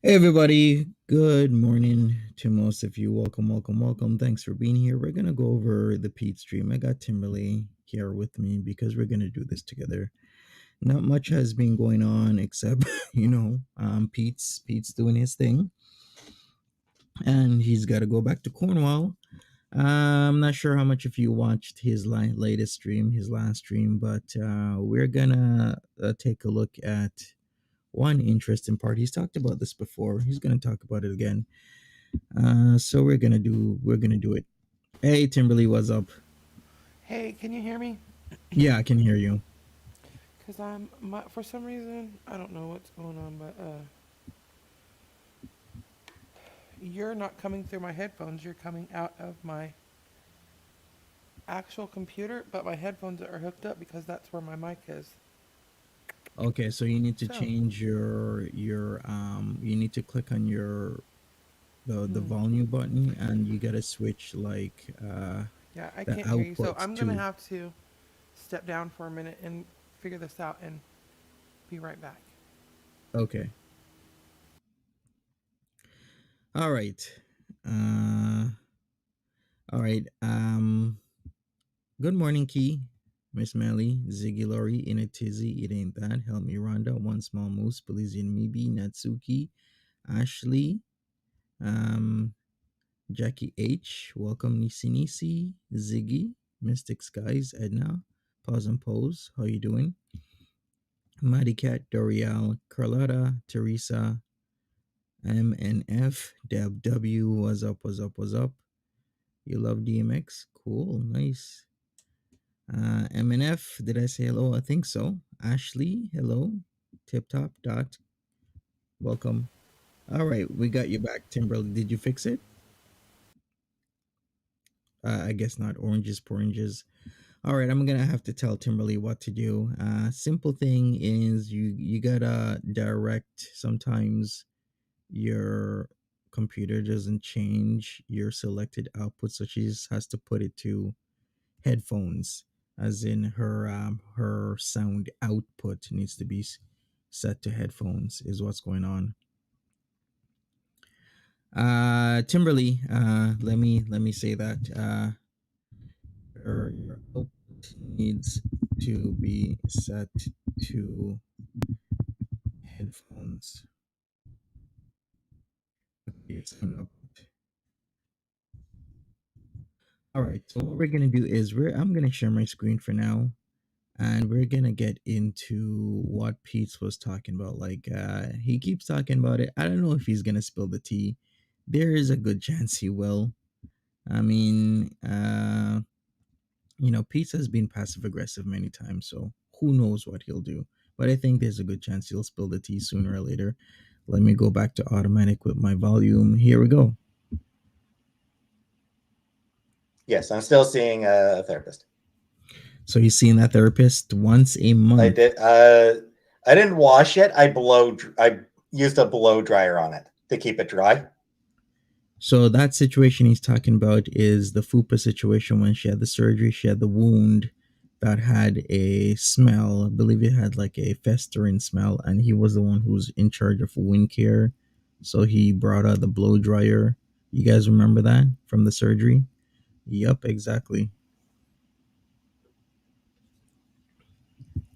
Hey everybody, good morning to most of you. Welcome. Thanks for being here. We're gonna go over the Peetz stream. I got Timberly here with me because we're gonna do this together. Not much has been going on except Peetz doing his thing, and he's got to go back to Cornwall. I'm not sure how much of you watched his latest stream, his last stream, but we're gonna take a look at one interesting part. He's talked about this before. He's gonna talk about it again. So we're gonna do it. Hey Timberly, what's up? Hey, can you hear me? Yeah, I can hear you. Cause for some reason I don't know what's going on, but you're not coming through my headphones. You're coming out of my actual computer, but my headphones are hooked up because that's where my mic is. Okay, so you need to change your you need to click on the volume button, and you gotta switch yeah, I can't hear you, so I'm gonna have to step down for a minute and figure this out and be right back. Okay. All right. All right. Good morning, Key. Miss Melly, Ziggy Lori, in a tizzy, it ain't that. Help me, Rhonda, One Small Moose, Belizean Mibi, Natsuki, Ashley, Jackie H, welcome Nisi, Ziggy, Mystic Skies, Edna, Pause and Pose, how you doing? Mighty Cat, Dorial, Carlotta, Teresa, MNF, Deb W, what's up? You love DMX? Cool, nice. MNF, did I say hello? I think so. Ashley, hello. Tip Top Dot, welcome. All right, we got you back, Timberly. Did you fix it? I guess not. Oranges, poranges. All right, I'm gonna have to tell Timberly what to do. Simple thing is you gotta direct. Sometimes your computer doesn't change your selected output, so she just has to put it to headphones, as in her sound output needs to be set to headphones. Is what's going on. Timberly, let me say that your output needs to be set to headphones. Okay, sound output. All right, so what we're gonna do is I'm gonna share my screen for now, and we're gonna get into what Peetz was talking about. Like, he keeps talking about it. I don't know if he's gonna spill the tea. There is a good chance he will. I mean, Peetz has been passive aggressive many times, so who knows what he'll do. But I think there's a good chance he'll spill the tea sooner or later. Let me go back to automatic with my volume. Here we go. Yes, I'm still seeing a therapist. So he's seeing that therapist once a month. I did. I didn't wash it. I used a blow dryer on it to keep it dry. So that situation he's talking about is the Fupa situation when she had the surgery. She had the wound that had a smell. I believe it had like a festering smell, and he was the one who's in charge of wound care. So he brought out the blow dryer. You guys remember that from the surgery? Yep, exactly.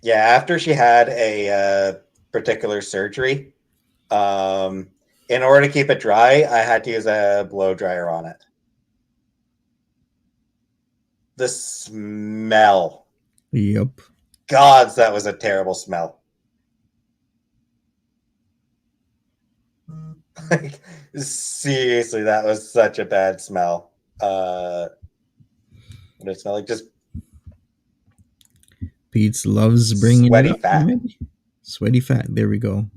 Yeah, after she had a particular surgery, in order to keep it dry, I had to use a blow dryer on it. The smell. Yep. Gods, that was a terrible smell. Like, seriously, that was such a bad smell. What did it smell like? Just Peetz loves bringing sweaty it up. fat. Maybe. Sweaty fat. There we go.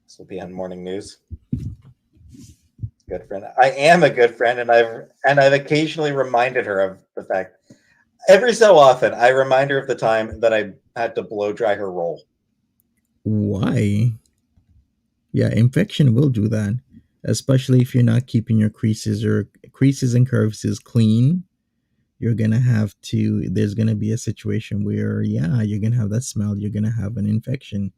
This will be on morning news. Good friend. I am a good friend, and I've occasionally reminded her of the fact. Every so often, I remind her of the time that I had to blow dry her roll. Why? Yeah, infection will do that, especially if you're not keeping your creases and crevices clean. You're gonna have to. There's gonna be a situation where, yeah, you're gonna have that smell. You're gonna have an infection.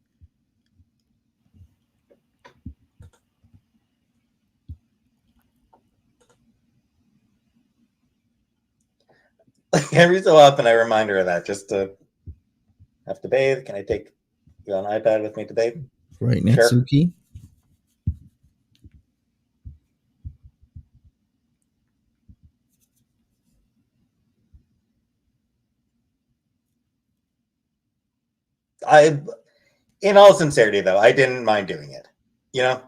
Like every so often, I remind her of that. Just to have to bathe. Can I take you on iPad with me to bathe? Right, Natsuki? Sure. In all sincerity, though, I didn't mind doing it. You know?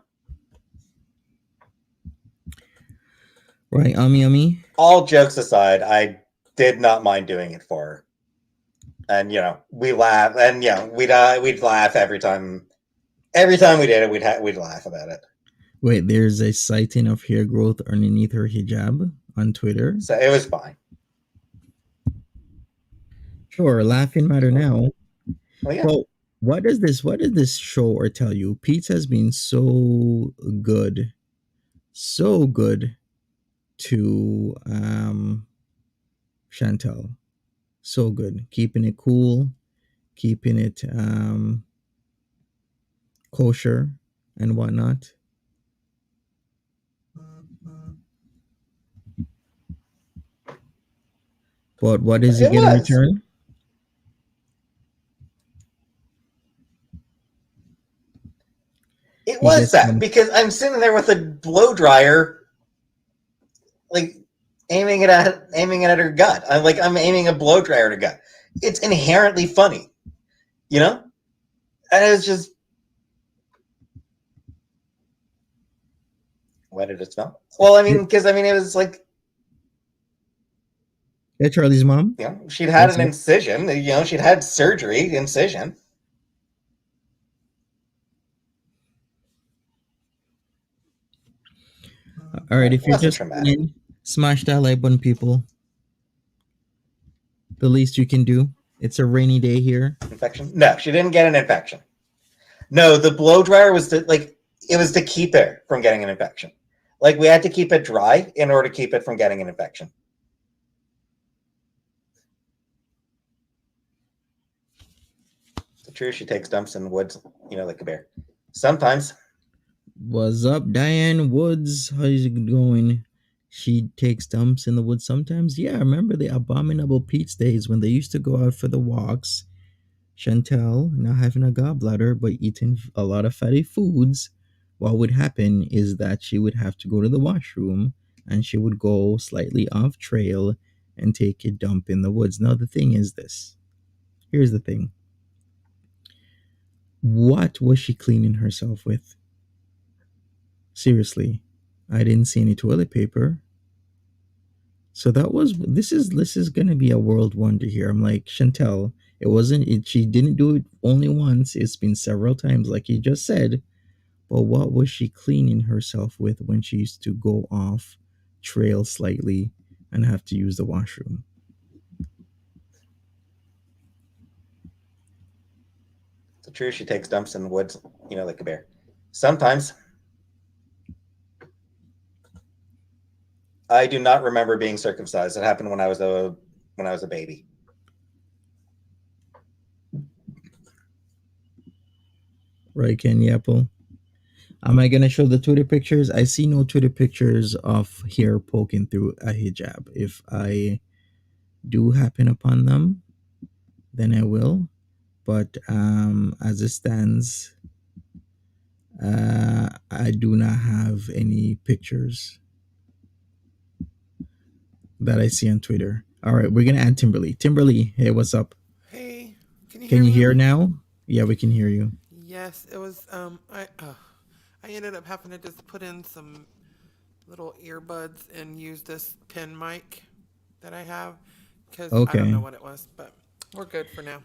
Right, Ami. All jokes aside, I did not mind doing it for her. And we laugh, and we'd laugh every time. Every time we did it, we'd laugh about it. Wait, there's a sighting of hair growth underneath her hijab on Twitter. So it was fine. Sure, laughing matter now. Well, yeah. Well, what does this show or tell you? Peetz has been so good to Chantel. So good, keeping it cool, keeping it kosher and whatnot. But what does he get in return? It was that, because I'm sitting there with a blow dryer, like aiming it at her gut. I'm aiming a blow dryer at her gut. It's inherently funny, and it's just. Why did it smell? Well, I mean, because it was like. Yeah, Charlie's mom. Yeah, she'd had an incision. She'd had surgery, incision. All right, if you're just in, smash that like button, people. The least you can do. It's a rainy day here. Infection? No, she didn't get an infection. No, the blow dryer was it was to keep it from getting an infection. Like, we had to keep it dry in order to keep it from getting an infection. It's true, she takes dumps in the woods, like a bear. Sometimes. What's up, Diane Woods? How's it going? She takes dumps in the woods sometimes. Yeah, I remember the abominable Peetz days when they used to go out for the walks. Chantel, not having a gallbladder, but eating a lot of fatty foods. What would happen is that she would have to go to the washroom and she would go slightly off trail and take a dump in the woods. Now, the thing is this. Here's the thing. What was she cleaning herself with? Seriously, I didn't see any toilet paper. So this is gonna be a world wonder here. I'm like, Chantel, she didn't do it only once, it's been several times, like you just said. But what was she cleaning herself with when she used to go off trail slightly and have to use the washroom? It's true. She takes dumps in the woods, like a bear. Sometimes. I do not remember being circumcised. It happened when I was a baby. Right, Kenny Apple? Am I gonna show the Twitter pictures? I see no Twitter pictures of hair poking through a hijab. If I do happen upon them, then I will. But as it stands, I do not have any pictures that I see on Twitter. All right, we're gonna add Timberly. Timberly, hey, what's up? Hey, can you hear Can you me? hear now? Yeah, we can hear you. Yes, it was. I ended up having to just put in some little earbuds and use this pen mic that I have because I don't know Okay, what it was, but we're good for now.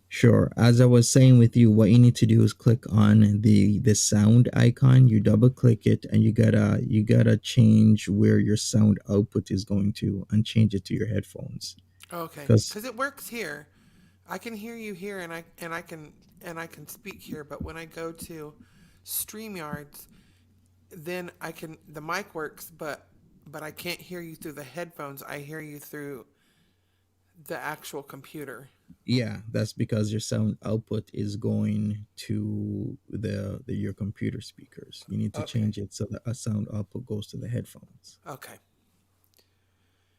sure. As I was saying with you, what you need to do is click on the sound icon. You double click it, and you gotta change where your sound output is going to, and change it to your headphones. Okay, Because because it works here. I can hear you here, and I can speak here. But when I go to StreamYards, then the mic works, but I can't hear you through the headphones. I hear you through the actual computer. yeah, that's because your sound output is going to your computer speakers. You need to Okay. change it so that a sound output goes to the headphones. Okay.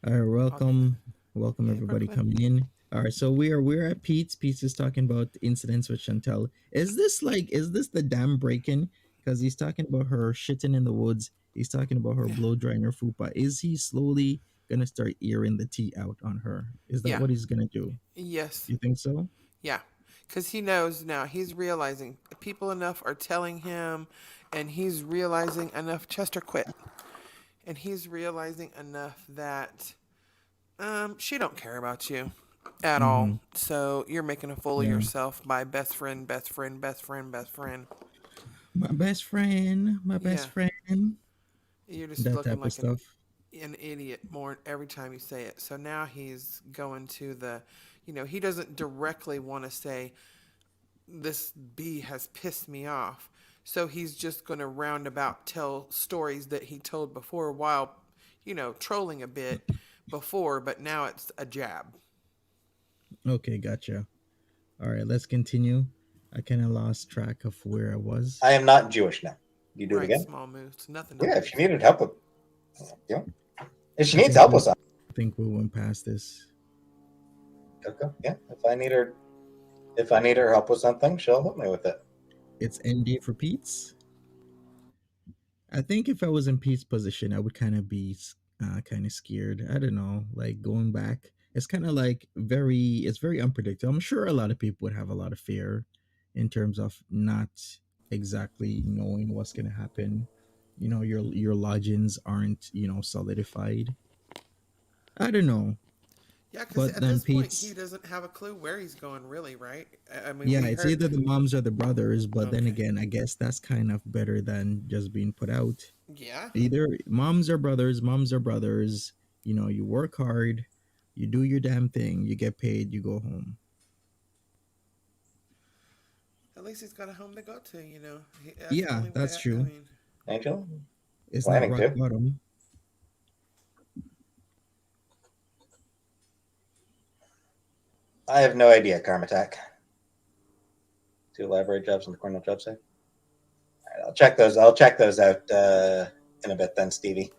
All right, I'll do that. welcome Hey, everybody Brooklyn. coming in. All right, so we're at Pete's. Pete's is talking about incidents with Chantel. Is this the dam breaking? Because he's talking about her shitting in the woods. He's talking about her Yeah. blow drying her fupa. Is he slowly gonna start airing the tea out on her? Is that Yeah. what he's gonna do? Yes. You think so? Yeah. Because he knows now. He's realizing people enough are telling him, and he's realizing enough. Chester quit, and he's realizing enough that she don't care about you at all. Mm-hmm. So you're making a fool of Yeah. yourself by best friend, best friend, best friend, best friend. My best Yeah. friend. You're just That looking type of like stuff. an idiot more every time you say it. So now he's going to he doesn't directly want to say, this bee has pissed me off. So he's just going to roundabout tell stories that he told before while, trolling a bit before, but now it's a jab. Okay, gotcha. All right, let's continue. I kind of lost track of where I was. I am not Jewish now. You do it Right, again? small moves, nothing to Yeah, if you lose. needed help with, if she I needs think help we with something, I think we went past this. okay. Yeah, if I need her help with something, she'll help me with it. It's ND for Pete's. I think if I was in Pete's position, I would kind of be kind of scared. I don't know, like going back. It's kind of like it's very unpredictable. I'm sure a lot of people would have a lot of fear in terms of not exactly knowing what's going to happen. Your lodgings aren't solidified. I don't know, Yeah, because but at then this point, he Pete's. doesn't have a clue where he's going, really, right? I mean, Yeah, we it's heard. either the moms or the brothers, but then Okay. again, I guess that's kind of better than just being put out. Yeah. Either moms or brothers. You work hard, you do your damn thing, you get paid, you go home. At least he's got a home to go to, That's the Yeah, only way, that's I true. mean, Angel, It's not planning rock to. bottom. I have no idea. Karmatak. 2 library jobs on the Cornwall job site. All right, I'll check those. I'll check those out in a bit, then, Stevie.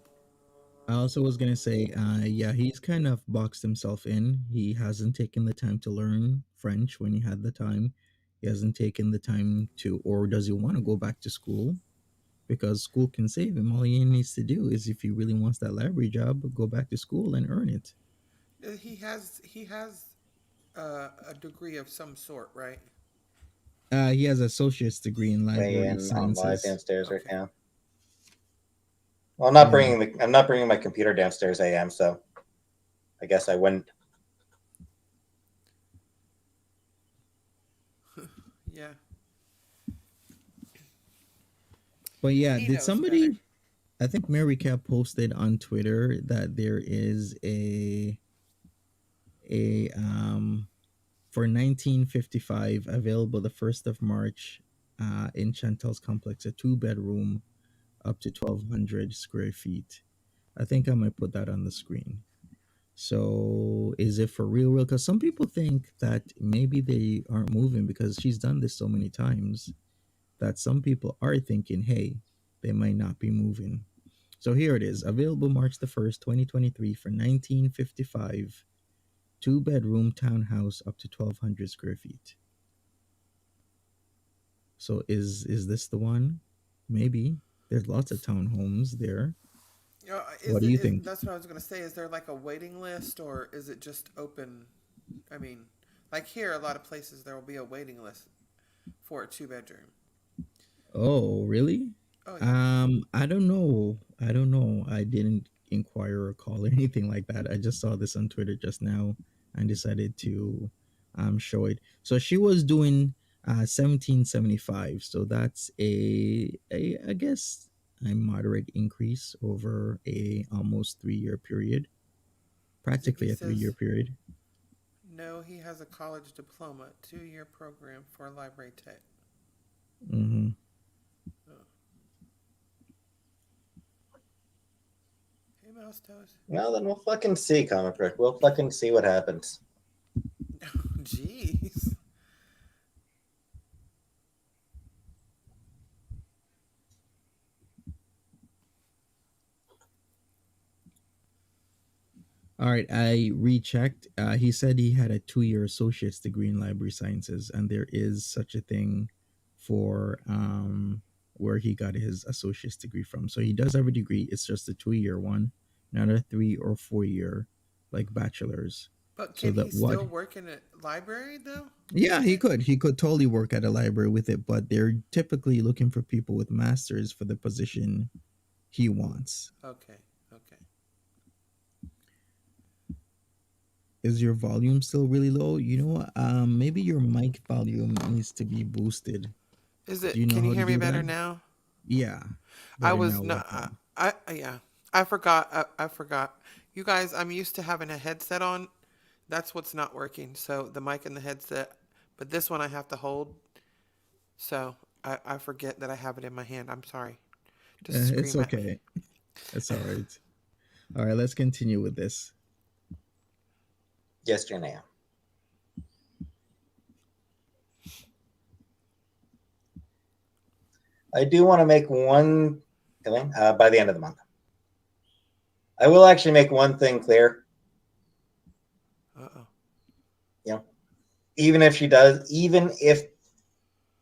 I also was gonna say, yeah, he's kind of boxed himself in. He hasn't taken the time to learn French when he had the time. He hasn't taken the time to, or does he want to go back to school? Because school can save him. All he needs to do is, if he really wants that library job, go back to school and earn it. he has a degree of some sort, right? He has an associate's degree in Weigh library in on live sciences. downstairs right Okay. now. Well, Yeah. I'm not bringing my computer downstairs. I am so. I guess I wouldn't. Yeah. But yeah, He did knows better. somebody? I think Mary Cap posted on Twitter that there is a for 1955 available the 1st of March in Chantel's complex, a 2-bedroom up to 1,200 square feet. I think I might put that on the screen. So is it for real? Real? Because some people think that maybe they aren't moving because she's done this so many times that some people are thinking, hey, they might not be moving. So here it is, available March the 1st, 2023 for 1955, 2-bedroom townhouse up to 1,200 square feet. So is this the one? Maybe. There's lots of townhomes there. Is What do you it? think? That's what I was gonna say. Is there like a waiting list, or is it just open? I mean, like here, a lot of places there will be a waiting list for a 2 bedroom. Oh, really? Oh yeah. I don't know. I don't know. I didn't inquire or call or anything like that. I just saw this on Twitter just now and decided to show it. So she was doing 1775. So that's a I guess a moderate increase over a almost 3-year period. Ziggy Practically a 3-year says period. no. He has a college diploma, 2-year program for a library tech. Mm-hmm. Oh. Hey, Mouse Toes. Well, then we'll fucking see, Comic Book. We'll fucking see what happens. Jeez. All right, I rechecked. He said he had a 2-year associate's degree in library sciences, and there is such a thing for where he got his associate's degree from. So he does have a degree. It's just a 2-year one, not a 3 or 4 year like bachelor's. But So can he that what? still work in a library though Yeah, with he it? could. He could totally work at a library with it, but they're typically looking for people with masters for the position he wants. Okay. Okay. Is your volume still really low? You know what? Maybe your mic volume needs to be boosted. Is Do you it? know Can you how to hear me do better that? now? Yeah, I better now. was Like not. Yeah. I forgot. I forgot. You guys, I'm used to having a headset on. That's what's not working. So the mic and the headset, but this one I have to hold. So I forget that I have it in my hand. I'm sorry. Just it's scream at me. okay. It's all right. All right, let's continue with this. Yes, Jane Eyre. I do want to make one thing by the end of the month. I will actually make one thing clear. Uh-oh. You know, even if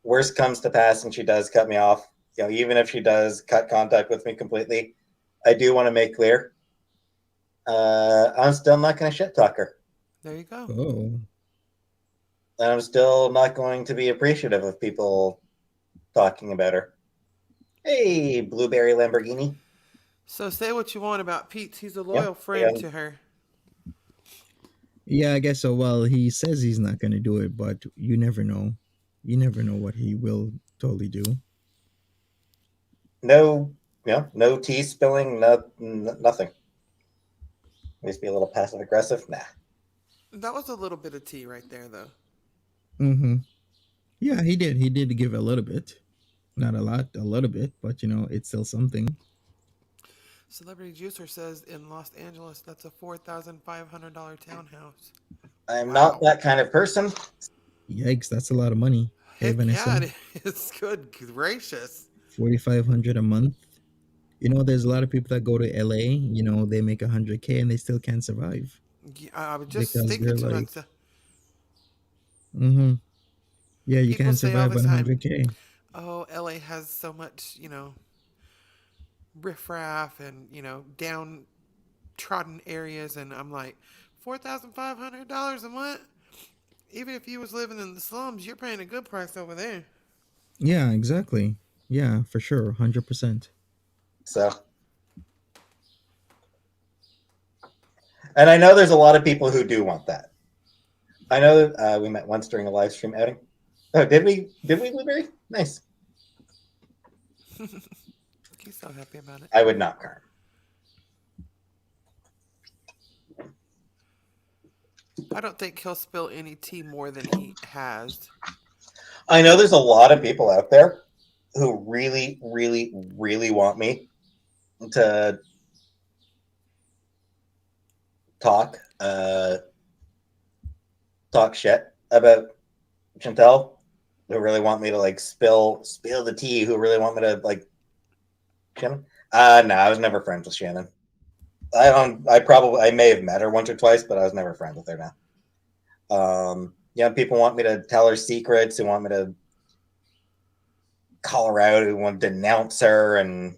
worst comes to pass and she does cut me off, even if she does cut contact with me completely, I do want to make clear I'm still not going to shit talk her. There you go. Oh, And I'm still not going to be appreciative of people talking about her. Hey, Blueberry Lamborghini. So say what you want about Peetz. He's a Yeah, loyal friend to her. yeah, I guess so. Well, he says he's not going to do it, but you never know. You never know what he will totally do. No, no tea spilling, nothing. Needs to be a little passive aggressive. Nah. That was a little bit of tea right there, though. Mm-hmm. Yeah, he did. He did give a little bit, not a lot, a little bit, but it's still something. Celebrity Juicer says in Los Angeles, that's a $4,500 townhouse. I'm not Wow. that kind of person. Yikes, that's a lot of money. Hey, Heck Vanessa, yeah, it is. Good gracious. 4,500 a month. There's a lot of people that go to LA. They make 100K and they still can't survive Yeah, I was just because thinking they're to like, myself, mm-hmm. Yeah, you people can't say all survive the on time, 100K. oh, LA has so much, riffraff and, downtrodden areas. And I'm like, $4,500 a month? Even if you was living in the slums, you're paying a good price over there. Yeah, exactly. Yeah, for sure, 100%. So And I know there's a lot of people who do want that. I know we met once during a live stream outing. Oh, did we? Did we, Blueberry? Nice. He's so happy about it. I would not, Carm. I don't think he'll spill any tea more than he has. I know there's a lot of people out there who really, really, really want me to talk shit about Chantel, who really want me to like spill the tea, who really want me to like Shannon. No, I was never friends with Shannon. I may have met her once or twice, but I was never friends with her now. People want me to tell her secrets, who want me to call her out, who want to denounce her, and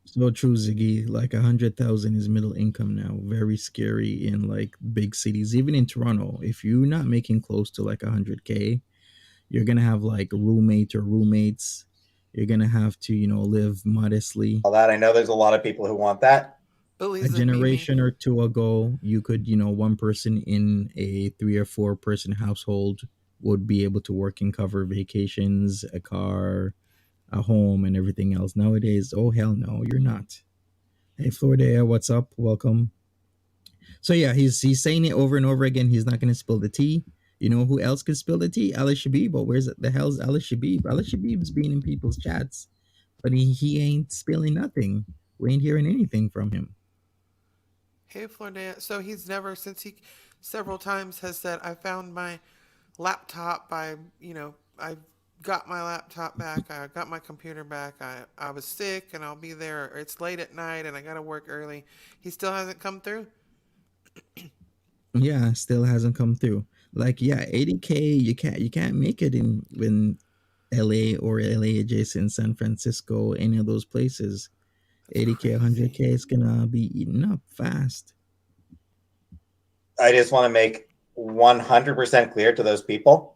So true, Ziggy. Like 100,000 is middle income now. Very scary in like big cities, even in Toronto. If you're not making close to like 100K, you're gonna have like a roommate or roommates. You're gonna have to, live modestly. all that. I know there's a lot of people who want that. A Believes in Mimi. generation or two ago, you could, one person in a 3 or 4 person household would be able to work and cover vacations, a car, a home, and everything else. Nowadays, oh hell no, you're not. Hey Florida, what's up? Welcome. So yeah, he's saying it over and over again. He's not gonna spill the tea. You know who else can spill the tea? Ali Shabib. But where's the hell's Ali Shabib? Ali Shabib's being in people's chats, but he ain't spilling nothing. We ain't hearing anything from him. Hey, Florida. So he's never, since he several times has said, I found my laptop. I got my laptop back. I got my computer back. I was sick and I'll be there. It's late at night and I got to work early. He still hasn't come through? Yeah, still hasn't come through. Like, yeah, 80K, you can't make it in LA or LA adjacent San Francisco, any of those places. That's 80K, crazy. 100K is gonna be eaten up fast. I just want to make 100% clear to those people,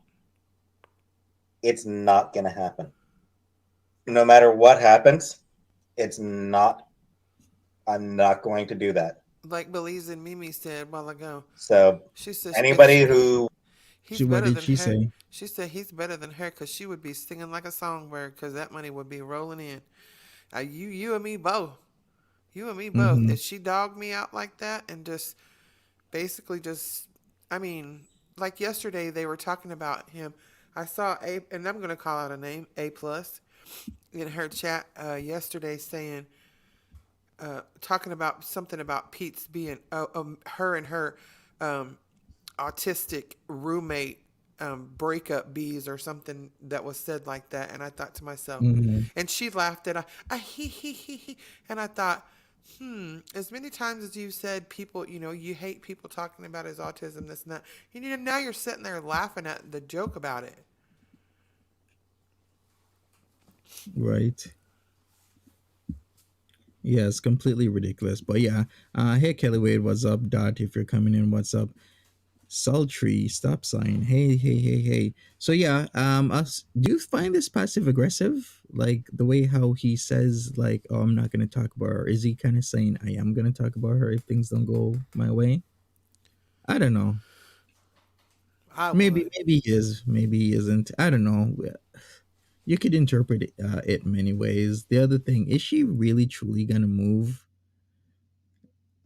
it's not going to happen. No matter what happens, it's not. I'm not going to do that. Like Belize and Mimi said a while ago. So She said, anybody who he's What better did than she her. say? She said he's better than her because she would be singing like a songbird because that money would be rolling in. You and me both. You and me both. Mm-hmm. If she dogged me out like that and just basically just, I mean, like yesterday they were talking about him. I saw and I'm gonna call out a name, A plus, in her chat yesterday saying, talking about something about Peetz being her and her um, autistic roommate breakup bees or something that was said like that, and I thought to myself, Mm-hmm. and she laughed at I he, and I thought, as many times as you said people, you hate people talking about his autism, this and that, and now you're sitting there laughing at the joke about it. Right. Yeah, it's completely ridiculous. But yeah, hey Kelly Wade, what's up? Dot, if you're coming in, what's up? Sultry stop sign. Hey, hey, hey, hey. So yeah, us. Do you find this passive aggressive? Like the way how he says, like, "Oh, I'm not gonna talk about her." Is he kind of saying, "I am gonna talk about her if things don't go my way"? I don't know. I Maybe, would. maybe he is. Maybe he isn't. I don't know. You could interpret it many ways. The other thing is, she really truly gonna move?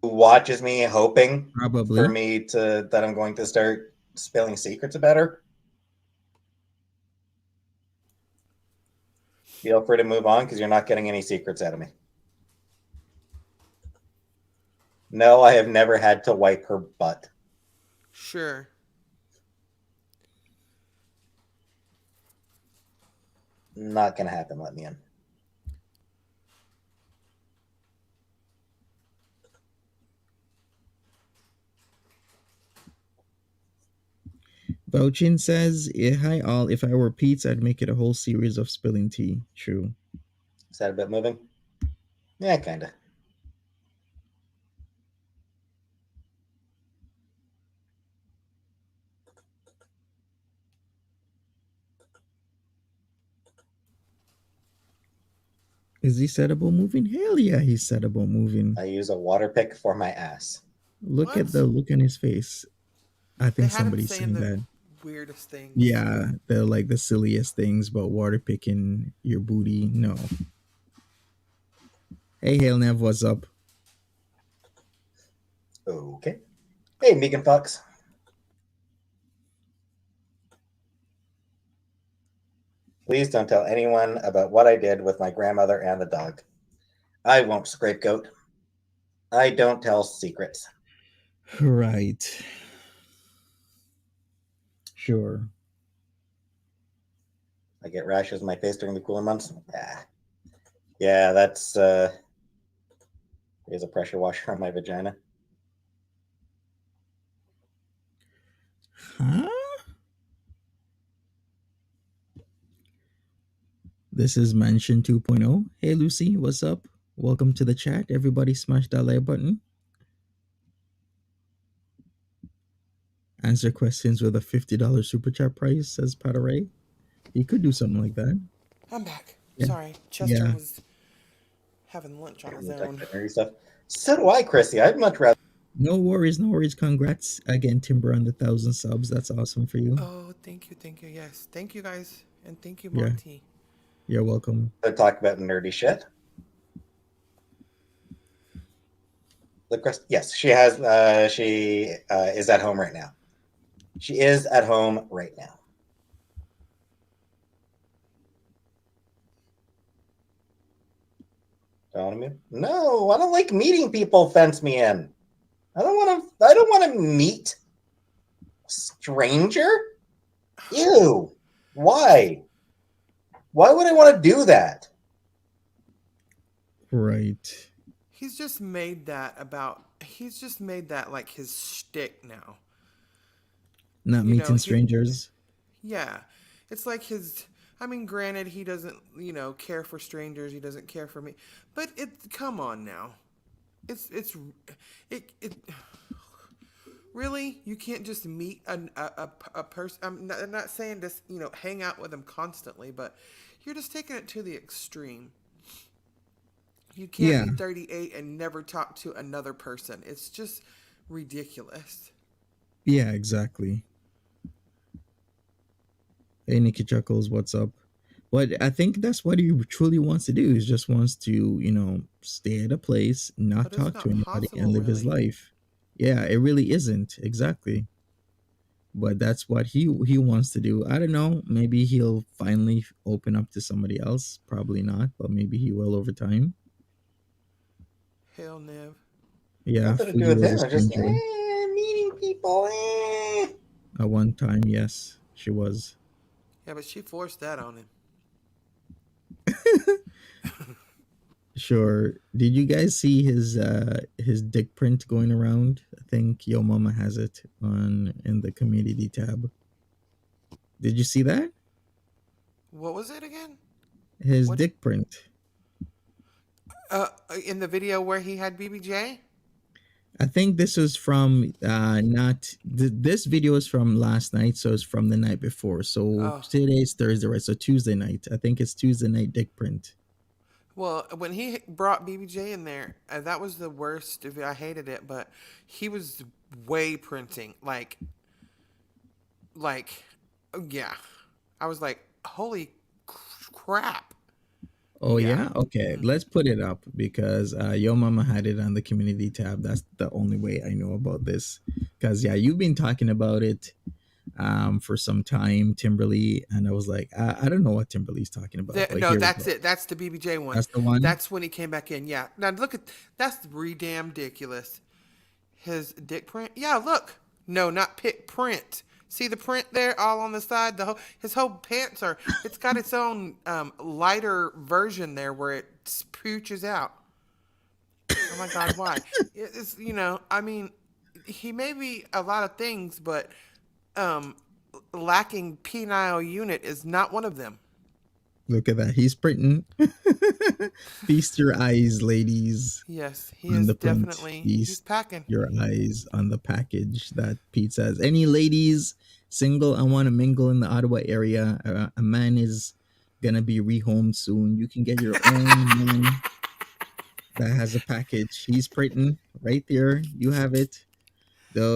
watches me hoping for Probably. me to that I'm going to start spilling secrets about her, feel free to move on because you're not getting any secrets out of me. No, I have never had to wipe her butt. Sure. Not going to happen. Let me in. Bouchin says, "Hi all. If I were Peetz, I'd make it a whole series of spilling tea." True. Is that a bit moving? Yeah, kind of. Is he set about moving? Hell yeah, he's set about moving. I use a water pick for my ass. Look at What? the look on his face. I They think had him somebody's saying saying the that. weirdest things. Yeah, the like the silliest things about water picking your booty. No. Hey, Hail Nev, what's up? Okay. Hey, Megan Fox. Please don't tell anyone about what I did with my grandmother and the dog. I won't scapegoat. I don't tell secrets. Right. Sure. I get rashes on my face during the cooler months. Yeah, that's there's a pressure washer on my vagina. Huh? This is Mansion 2.0. Hey, Lucy, what's up? Welcome to the chat. Everybody smash that like button. Answer questions with a $50 super chat price, says Pataray. He could do something like that. I'm back. Yeah. Sorry, Chester Yeah. was having lunch on his Talk own. about nerdy stuff. So do I, Chrissy. I'd much rather. No worries, no worries. Congrats again, Timber, on the 1,000 subs. That's awesome for you. Oh, thank you, thank you. Yes, thank you guys, and thank you, Yeah. Monty. You're welcome. Talk about nerdy shit. Yes, she has. She is at home right now. She is at home right now. No, I don't like meeting people. Fence me in. I don't want to. I don't want to meet a stranger. Ew. Why? Why would I want to do that? Right. He's just made that about. He's just made that like his shtick now. Not You know, meeting strangers. Yeah, it's like his. I mean, granted, he doesn't, care for strangers. He doesn't care for me, but come on now, it. Really, you can't just meet a person. I'm not saying just hang out with them constantly, but you're just taking it to the extreme. You can't Yeah. be 38 and never talk to another person. It's just ridiculous. Yeah, exactly. Hey, Nikki Chuckles, what's up? But I think that's what he truly wants to do. Is just wants to, stay at a place, not But it's talk to not anybody, and possible, live his really. life. Yeah, it really isn't exactly. But that's what he wants to do. I don't know. Maybe he'll finally open up to somebody else. Probably not, but maybe he will over time. Hell, Nev. Yeah, Nothing to do Fuji with was a him. I just stranger meeting people. at one time. Yes, she was. Yeah, but she forced that on him. Sure. Did you guys see his dick print going around? I think Yo Mama has it on in the community tab. Did you see that? What was it again? His What? dick print. In the video where he had BBJ? I think this was from not this video is from last night, so it's from the night before. So Oh, today's Thursday, right? So Tuesday night. I think it's Tuesday night dick print. well, when he brought BBJ in there, that was the worst. I hated it, but he was way printing. Yeah. I was like, holy crap. Oh Yeah. yeah, okay. Let's put it up because Yo Mama had it on the community tab. That's the only way I know about this. Because yeah, you've been talking about it for some time, Timberly, and I was like, I don't know what Timberly's talking about, but No, here we that's go. it. That's the BBJ one. That's the one. That's when he came back in. Yeah. Now look at that's damn ridiculous. His dick print. Yeah, look. No, not print. See the print there, all on the side. His whole pants are. It's got its own lighter version there where it pooches out. Oh my God, why? It's I mean, he may be a lot of things, but um, lacking penile unit is not one of them. Look at that. He's printing. Feast your eyes, ladies, Yes, he on is the print. definitely. He's Feast packing. your eyes on the package that Pete says. Any ladies single and want to mingle in the Ottawa area, a man is gonna be rehomed soon. You can get your own man that has a package. He's printing right there. You have it.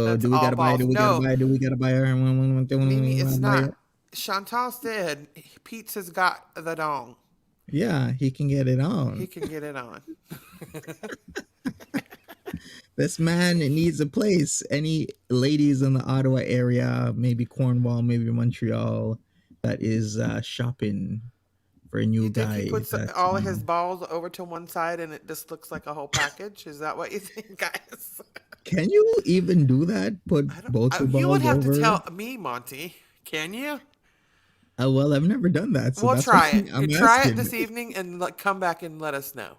That's Do we all gotta buy? balls. Do we gotta No, buy? Do we gotta buy her? Mimi, it's Buy not. it? Chantal said Peetz has got the dong. Yeah, he can get it He on. can get it on. This man needs a place. Any ladies in the Ottawa area, maybe Cornwall, maybe Montreal, that is shopping for a You new think he guy puts that all of his balls over to one side and it just looks like a whole package? Is that what you think, guys? can you even do that? Put I don't. both your You would balls have to over? tell me, Monty. Can you? Well, I've never done that, so We'll that's why try it. I'm Try it asking. this evening and come back and let us know.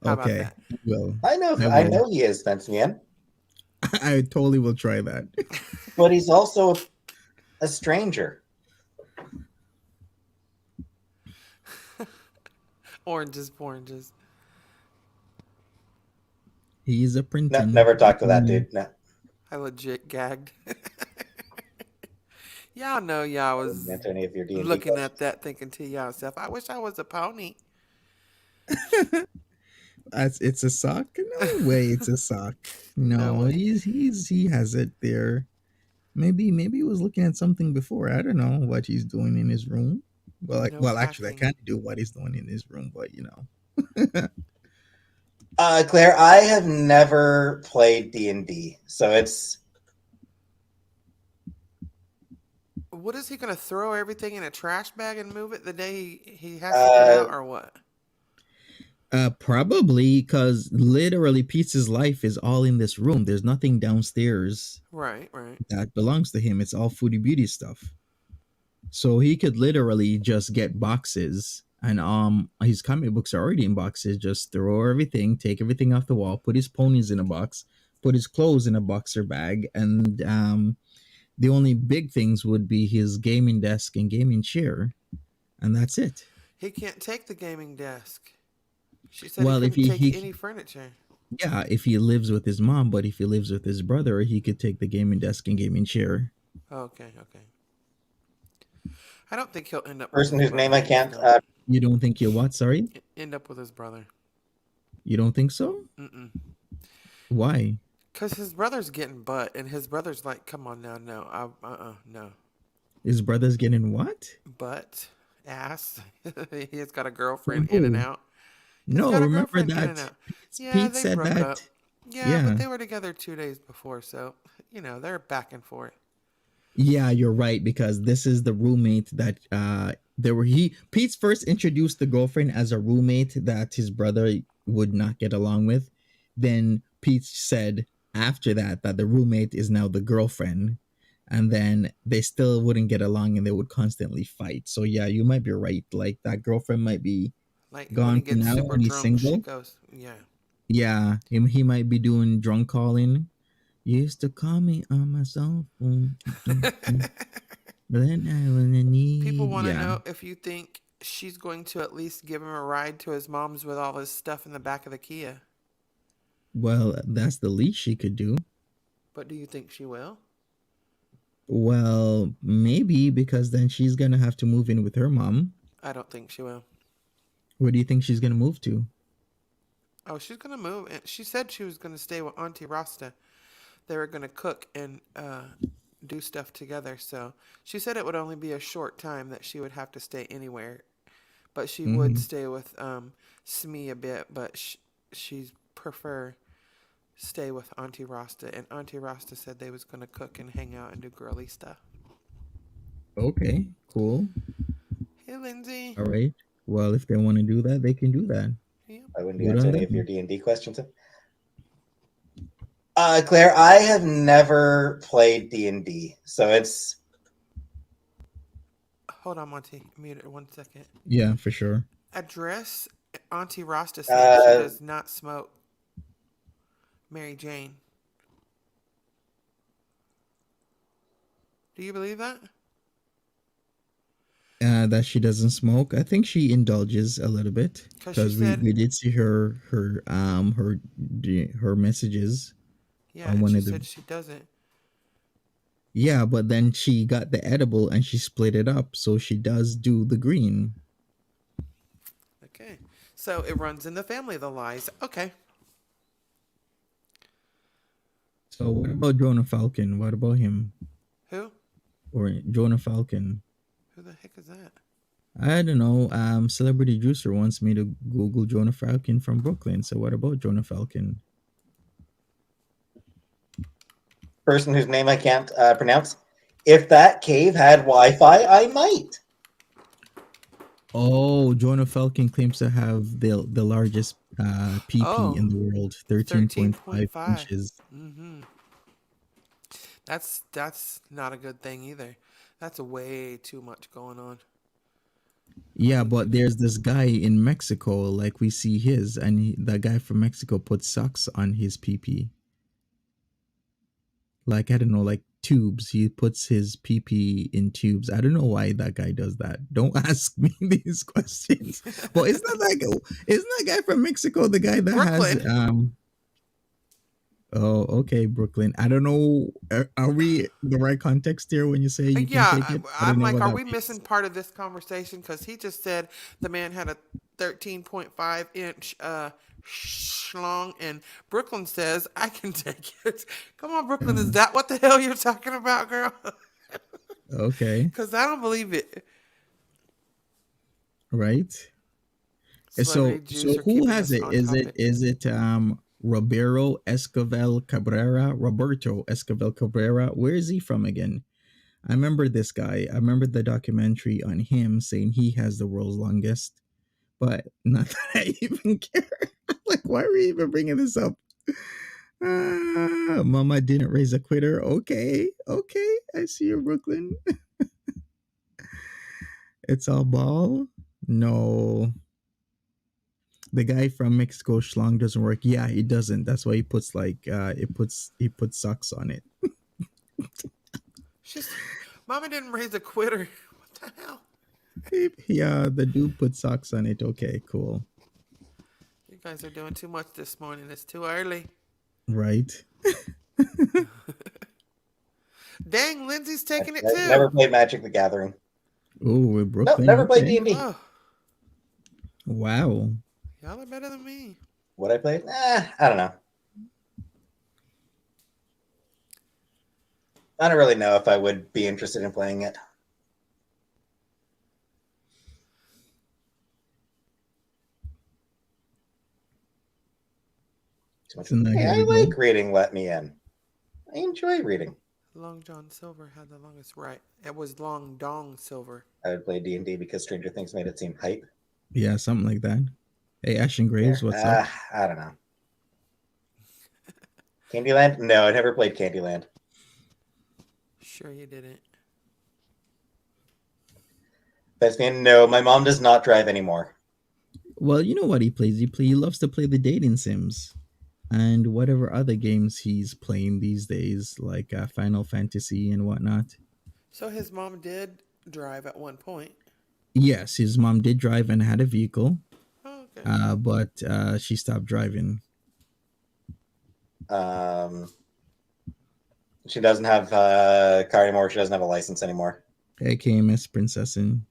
How about Okay, that? I will. I know, I I will. know he is, Vincian, I totally will try that. but he's also a stranger. Oranges, oranges. He's a No, printing. never talk to that dude. No, I legit gagged. Y'all know y'all I wouldn't was answer any of your D&D looking at questions. that thinking to yourself, I wish I was a pony. It's a sock? No way, it's a sock. No No, way. he has it there. Maybe he was looking at something before. I don't know what he's doing in his room. No Actually, I packing. can't do what he's doing in his room, but you know. Claire, I have never played D&D, so it's What is he gonna throw everything in a trash bag and move it the day he has to get out, or what? Probably because literally Pete's life is all in this room. There's nothing downstairs Right, right. that belongs to him. It's all foodie beauty stuff. So he could literally just get boxes and his comic books are already in boxes, just throw everything, take everything off the wall, put his ponies in a box, put his clothes in a boxer bag, and the only big things would be his gaming desk and gaming chair, and that's it. He can't take the gaming desk. She said he Well, if couldn't take he any furniture. yeah, if he lives with his mom, but if he lives with his brother, he could take the gaming desk and gaming chair. Okay, okay. I don't think he'll end up person with his whose name I brother. can't. You don't think he'll what? Sorry, End up with his brother. you don't think so? Mm-mm. Why? Cause his brother's getting butt, and his brother's like, "Come on now, no, no, His brother's getting what? butt, ass." He's got a girlfriend in and Who? out. He's No, got a remember girlfriend in and that out. Yeah, Pete they said broke up. that. Yeah, but Yeah. they were together 2 days before, so they're back and forth. Yeah, you're right because this is the roommate that there were he Pete's first introduced the girlfriend as a roommate that his brother would not get along with. Then Pete said after that the roommate is now the girlfriend, and then they still wouldn't get along and they would constantly fight. So yeah, you might be right. Like that girlfriend might be Like when he gone for gets now super and he's drunk, she single. goes, "Yeah." Yeah, he might be doing drunk calling. You used to call me on my cell phone. But then I was in People need. want to Yeah. know if you think she's going to at least give him a ride to his mom's with all his stuff in the back of the Kia. Well, that's the least she could do. But do you think she will? Well, maybe because then she's gonna have to move in with her mom. I don't think she will. Where do you think she's gonna move to? Oh, she's gonna move. And she said she was gonna stay with Auntie Rasta. They were gonna cook and do stuff together. So she said it would only be a short time that she would have to stay anywhere, but she would Mm-hmm. stay with Smee a bit. But she's prefer stay with Auntie Rasta. And Auntie Rasta said they was gonna cook and hang out and do girly stuff. Okay, cool. Hey, Lindsay. All right. Well, if they want to do that, they can do that. Yep. I wouldn't Good answer on any of your them. D&D questions. Claire, I have never played D&D, so it's Hold on, Monty. Mute it 1 second. Yeah, for sure. Address Auntie Rasta saying she uh, does not smoke. Mary Jane. Do you believe that? That she doesn't smoke. I think she indulges a little bit Because she because we, said, we did see her messages yeah, on and one she of the said she doesn't. yeah, but then she got the edible and she split it up, so she does do the green. Okay. So it runs in the family, the lies. Okay. So what about Jonah Falcon? What about him? Who? Or Jonah Falcon? Who the heck is that? I don't know. Celebrity Juicer wants me to Google Jonah Falcon from Brooklyn. So what about Jonah Falcon? Person whose name I can't pronounce. If that cave had Wi-Fi, I might. Oh, Jonah Falcon claims to have the largest PP Oh, in the world, 13.5 13.5. inches. Mm-hmm. That's not a good thing either. That's way too much going on. Yeah, Way too. but there's this guy in Mexico, like we see his, and that guy from Mexico puts socks on his PP. Like, I don't know, like tubes. He puts his PP in tubes. I don't know why that guy does that. Don't ask me these questions. But isn't that guy from Mexico the guy that has Brooklyn. Oh, okay, Brooklyn. I don't know. Are we the right context here when you say you can Yeah, take it? I don't I'm know like, what are that we means. missing part of this conversation? Because he just said the man had a 13.5-inch schlong, and Brooklyn says I can take it. Come on, Brooklyn, is Uh, that what the hell you're talking about, girl? okay, Because I don't believe it. right. Celebrity So juice are who keeping has us it? on Is it topic. is it Roberto Escovel Cabrera? Roberto Escovel Cabrera. Where is he from again? I remember this guy. I remember the documentary on him saying he has the world's longest, but not that I even care. Like, why are we even bringing this up? Mama didn't raise a quitter. Okay, okay. I see you, Brooklyn. It's all ball. No, the guy from Mexico schlong doesn't work. Yeah, he doesn't. That's why he puts like he puts socks on it. She's, Mama didn't raise a quitter. What the hell? Yeah, the dude put socks on it. Okay, cool. You guys are doing too much this morning. It's too early. Right. Dang, Lindsay's taking it I've too. never played Magic the Gathering. Oh, with Nope, Brooklyn. never played Okay. D&D. Oh, Wow. y'all are better than me. What I played? I don't know. I don't really know if I would be interested in playing it. Too much. So now Hey, here I we go. like reading. Let me in. I enjoy reading. Long John Silver had the longest right. It was Long Dong Silver. I would play D&D because Stranger Things made it seem hype. Yeah, something like that. Hey, Ashton Graves, There. what's up? I don't know. Candyland? No, I never played Candyland. Sure you didn't. Best man? No, my mom does not drive anymore. Well, you know what he plays? He loves to play the dating sims and whatever other games he's playing these days, like Final Fantasy and whatnot. So his mom did drive at one point. Yes, his mom did drive and had a vehicle, Oh, okay. but she stopped driving. Um, she doesn't have a car anymore. She doesn't have a license anymore. AKMS Princessin.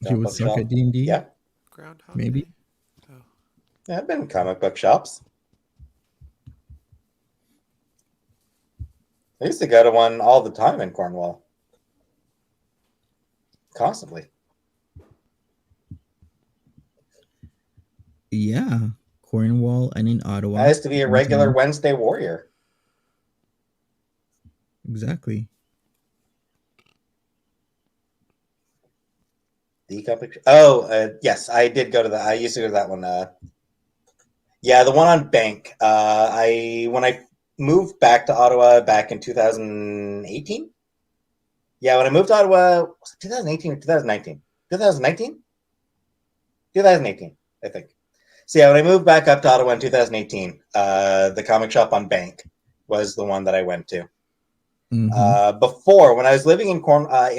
She Comic would book suck shop. at D&D, Yeah. Groundhog maybe. Day. Oh, Yeah, I've been in comic book shops. I used to go to one all the time in Cornwall. Constantly. Yeah, Cornwall and in Ottawa. I used to be a regular Downtown. Wednesday warrior. Exactly. The comic. Oh, yes, I did go to that. I used to go to that one. Yeah, the one on Bank. When I moved back to Ottawa back in 2018. Yeah, when I moved to Ottawa, was it 2018 or 2019? 2019? 2018, I think. So yeah, when I moved back up to Ottawa in 2018, the comic shop on Bank was the one that I went to. Mm-hmm. Before, when I was living in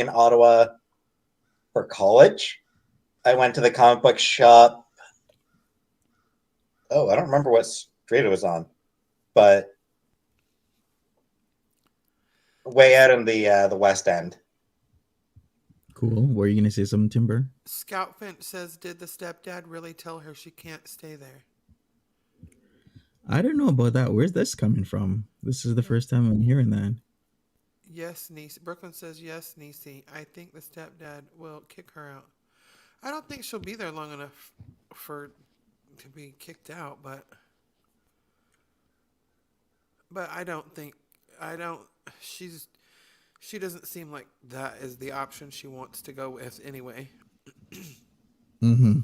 Ottawa for college, I went to the comic book shop. Oh, I don't remember what street it was on, but way out in the West End. Cool. Were you gonna say something, Timber? Scout Finch says, did the stepdad really tell her she can't stay there? I don't know about that. Where's this coming from? This is the first time I'm hearing that. Yes, niece. Brooklyn says yes, niecey. I think the stepdad will kick her out. I don't think she'll be there long enough for to be kicked out, but I don't. She's she doesn't seem like that is the option she wants to go with anyway. Mm-hmm.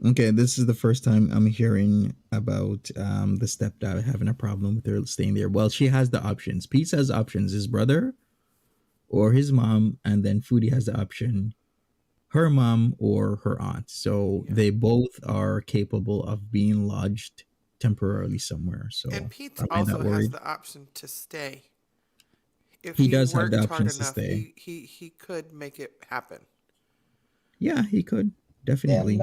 Okay, this is the first time I'm hearing about the stepdad having a problem with her staying there. Well, she has the options. Peetz has options: his brother or his mom, and then Foodie has the option: her mom or her aunt. So Yeah. they both are capable of being lodged temporarily somewhere. And So Pete am I not also has worried? the option to stay. If He he does have the worked hard options to enough, stay. he could make it happen. Yeah, he could Damn, definitely,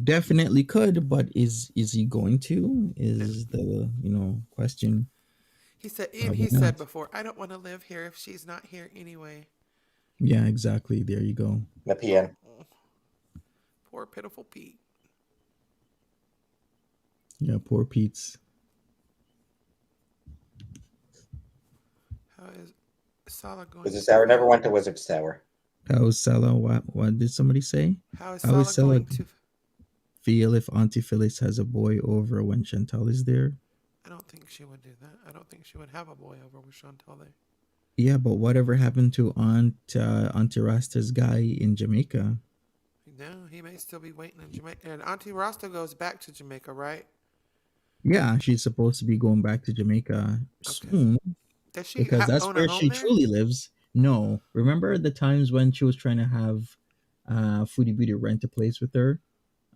definitely could. But is he going to? No. Is the question? He said and Probably he said not. before, I don't want to live here if she's not here anyway. Yeah, exactly. There you go. the PN. Oh, poor pitiful Pete. Yeah, poor Pete's. How is Salah going Wizard's to Tower. Never feel? went to Wizard's Tower. How is Salah? What did somebody say? How is How is Salah Salah going to feel if Auntie Phyllis has a boy over when Chantal is there? I don't think she would do that. I don't think she would have a boy over with Chantal there. Yeah, but whatever happened to Auntie Rasta's guy in Jamaica? No, he may still be waiting in Jamaica. And Auntie Rasta goes back to Jamaica, right? Yeah, she's supposed to be going back to Jamaica Okay. soon Does she because that's own a where home she there? truly lives. No, remember the times when she was trying to have Foodie Beauty rent a place with her,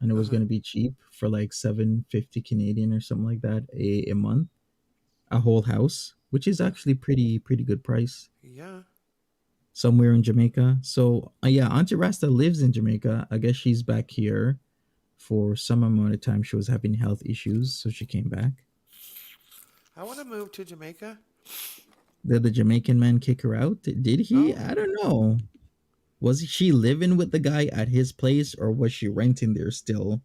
and it Uh was huh. going to be cheap for like 750 Canadian or something like that a month, a whole house, which is Yeah. actually pretty good price Yeah. somewhere in Jamaica. So yeah, Auntie Rasta lives in Jamaica. I guess she's back here for some amount of time. She was having health issues, so she came back. I want to move to Jamaica. Did the Jamaican man kick her out? Did he? Oh, I don't know. Was she living with the guy at his place or was she renting there still?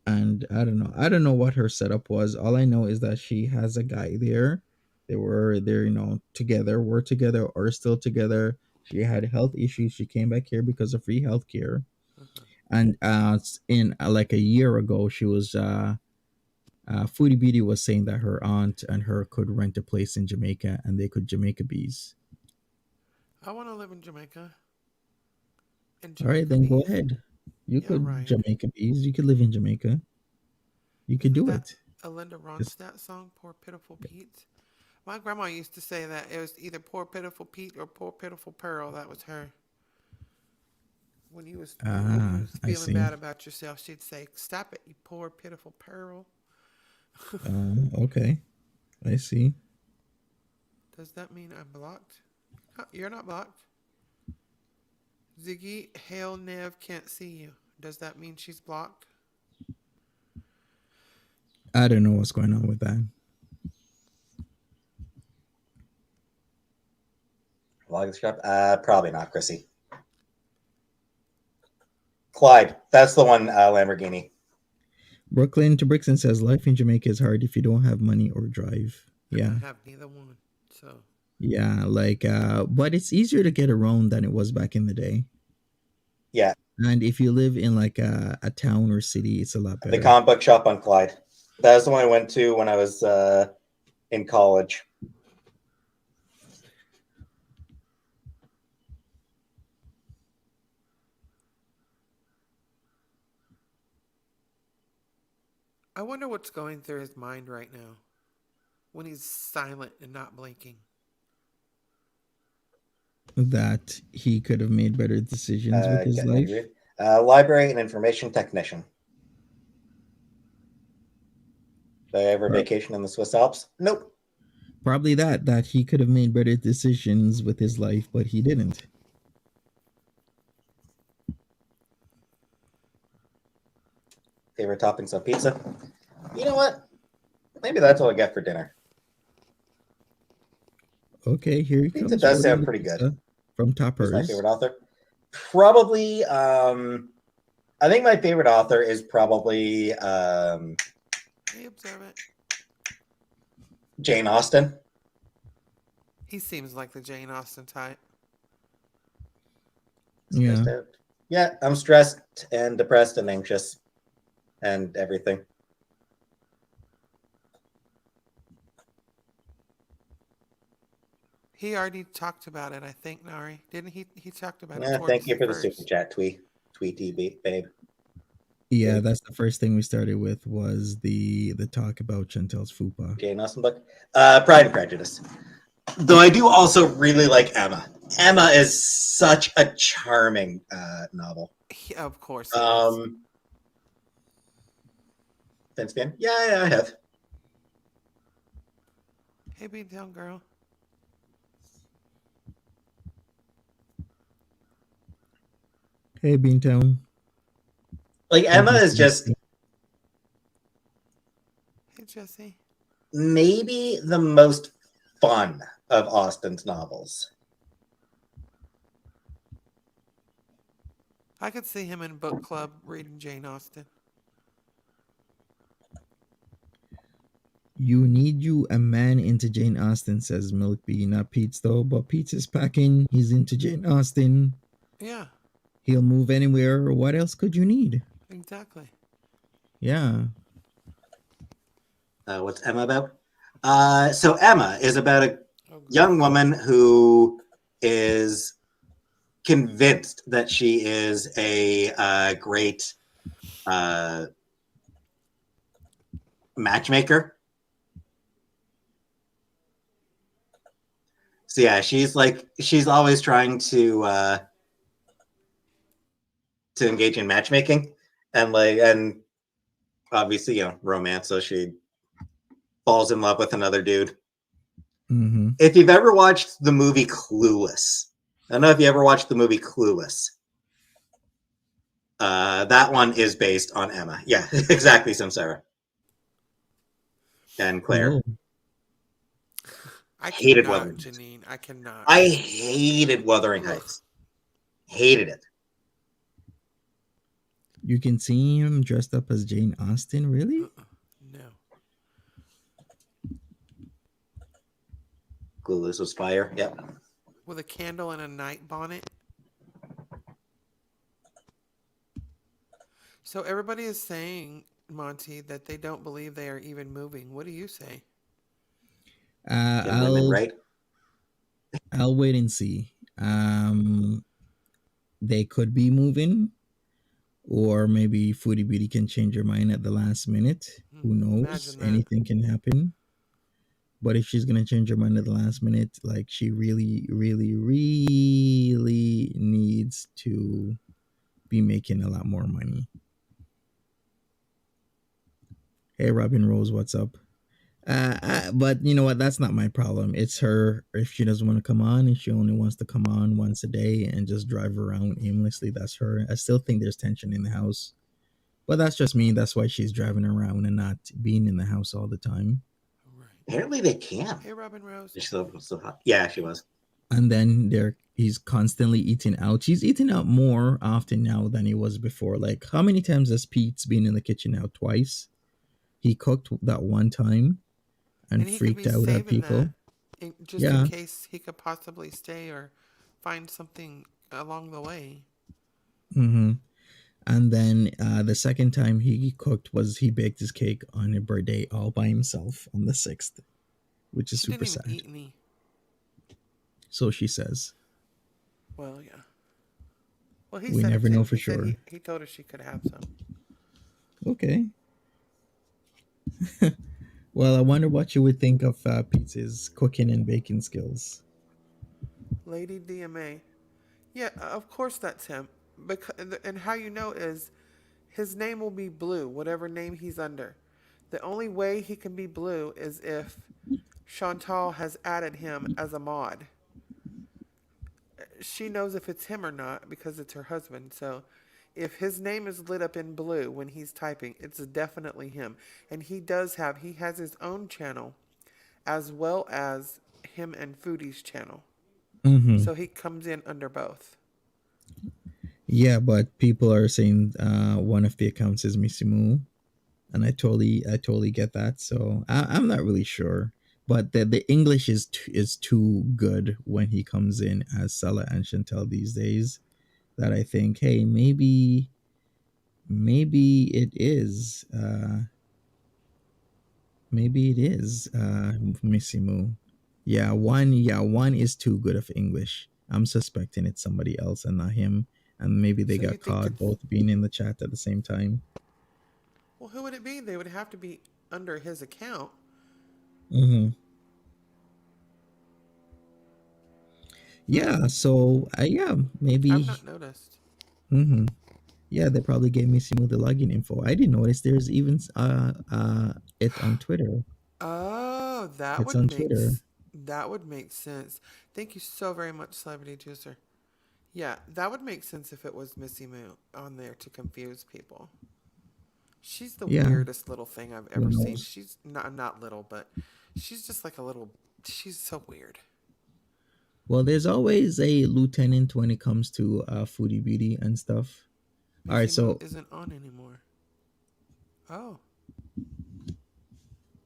And I don't know. I don't know what her setup was. All I know is that she has a guy there. They were there, together, were together, or still together. She had health issues. She came back here because of free health care. uh-huh. And in like a year ago, she was Foodie Beauty was saying that her aunt and her could rent a place in Jamaica and they could Jamaica bees. I want to live in Jamaica. In All right, Jamaica then go bees. ahead. You Yeah, could right. Jamaica bees. You could live in Jamaica. You could Isn't do that it. a Linda Just Ronstadt song? Poor pitiful Pete. My grandma used to say that it was either poor pitiful Pete or poor pitiful Pearl. That was her. When you was I feeling see. bad about yourself, she'd say, "Stop it, you poor pitiful Pearl." Okay, I see. Does that mean I'm blocked? You're not blocked. Ziggy, Hail Nev can't see you. Does that mean she's blocked? I don't know what's going on with that. Longest shop? Probably not, Chrissy. Clyde. That's the one, Lamborghini. Brooklyn to Brixton says life in Jamaica is hard if you don't have money or drive. And I Yeah. have neither one. So, Yeah, like but it's easier to get around than it was back in the day. Yeah. And if you live in like a town or city, it's a lot The better. comic book shop on Clyde. That was the one I went to when I was in college. I wonder what's going through his mind right now when he's silent and not blinking. That he could have made better decisions with his Getting life. interviewed. Library and information technician. Did I ever Or vacation in the Swiss Alps? Nope. probably that he could have made better decisions with his life, but he didn't. Favorite toppings on pizza? You know what? Maybe that's what I get for dinner. Okay, here he Pizza comes does ordering sound the pretty good. pizza from Who's my Toppers. favorite author? Probably. I think my favorite author is probably Hey, observant. Jane Austen. He seems like the Jane Austen type. Yeah. Stressed out. Yeah, I'm stressed and depressed and anxious and everything. He already talked about it, I think, Nari. Didn't he? He talked about it Yeah, towards thank you the for the super first. chat, Tweety, babe. Yeah, that's the first thing we started with was the talk about Chantel's Fupa. Jane Austen book. Pride and Prejudice. Though I do also really like Emma. Emma is such a charming novel. Of course it is. Vince fan? Yeah, I have. Hey, be down, girl. Hey, Beantown. Like Emma is just Hey, Jesse. maybe the most fun of Austen's novels. I could see him in book club reading Jane Austen. You need you a man into Jane Austen, says Milkbee. Not Peetz though, but Peetz is packing. He's into Jane Austen. Yeah, He'll move anywhere. What else could you need? exactly. Yeah. What's Emma about? So Emma is about a Oh, young woman who is convinced that she is a great matchmaker. So yeah, she's always trying to engage in matchmaking and obviously romance. So she falls in love with another dude. Mm-hmm. If you've ever watched the movie Clueless, I don't know if you ever watched the movie Clueless. That one is based on Emma. Yeah, exactly, Samsara. And Claire. Cool. I Hated cannot, Wuthering. Janine. I cannot. I hated Wuthering Heights. Hated it. You can see him dressed up as Jane Austen, really? No. Clueless was fire. Yep. With a candle and a night bonnet. So everybody is saying, Monty, that they don't believe they are even moving. What do you say? Women, right? I'll wait and see. They could be moving, or maybe Foodie Beauty can change her mind at the last minute. Who knows? Imagine that. Anything can happen. But if she's gonna change her mind at the last minute, like she really, really, really needs to be making a lot more money. Hey, Robin Rose, what's up? But you know what? That's not my problem. It's her. If she doesn't want to come on, if she only wants to come on once a day and just drive around aimlessly, that's her. I still think there's tension in the house, but that's just me. That's why she's driving around and not being in the house all the time. Right. Apparently they can. Hey, Robin Rose. She's so hot. Yeah, she was. And then he's constantly eating out. He's eating out more often now than he was before. Like, how many times has Pete's been in the kitchen now? Twice. He cooked that one time and he could freaked be out at saving people. that just in case he could possibly stay or find something along the way. Mm-hmm. And then the second time he cooked was he baked his cake on a birthday all by himself on the 6th, which is She super didn't even sad. eat any. So she says. Well, yeah. Well, he We said never it too. know for He said sure. he told her she could have some. Okay. Well, I wonder what you would think of Pete's cooking and baking skills. Lady DMA. Yeah, of course that's him. And how you know is his name will be Blue, whatever name he's under. The only way he can be Blue is if Chantal has added him as a mod. She knows if it's him or not because it's her husband. So if his name is lit up in blue when he's typing, it's definitely him. And he has his own channel as well as him and Foodie's channel. Mm-hmm. So he comes in under both. Yeah, but people are saying one of the accounts is Missy Moo. and I totally get that. So I'm not really sure, but the English is too good when he comes in as Sella and Chantel these days, that I think, hey, maybe it is Missy Moo. Yeah, one is too good of English. I'm suspecting it's somebody else and not him, and maybe they So you got think caught it's, both being in the chat at the same time. well, who would it be? They would have to be under his account. Hmm. Hmm. Yeah, so yeah, I've maybe. not noticed. Hmm. Yeah, they probably gave me some of the login info. I didn't notice there's even it on Twitter. Oh, that It's would on make Twitter. that would make sense. Thank you so very much, Celebrity Juicer. Yeah, that would make sense if it was Missy Moo on there to confuse people. She's the Yeah, weirdest little thing I've who ever seen. knows? She's not little, but she's just like a little. She's so weird. Well, there's always a lieutenant when it comes to foodie beauty and stuff. All right, Missy Moo so isn't on anymore. Oh,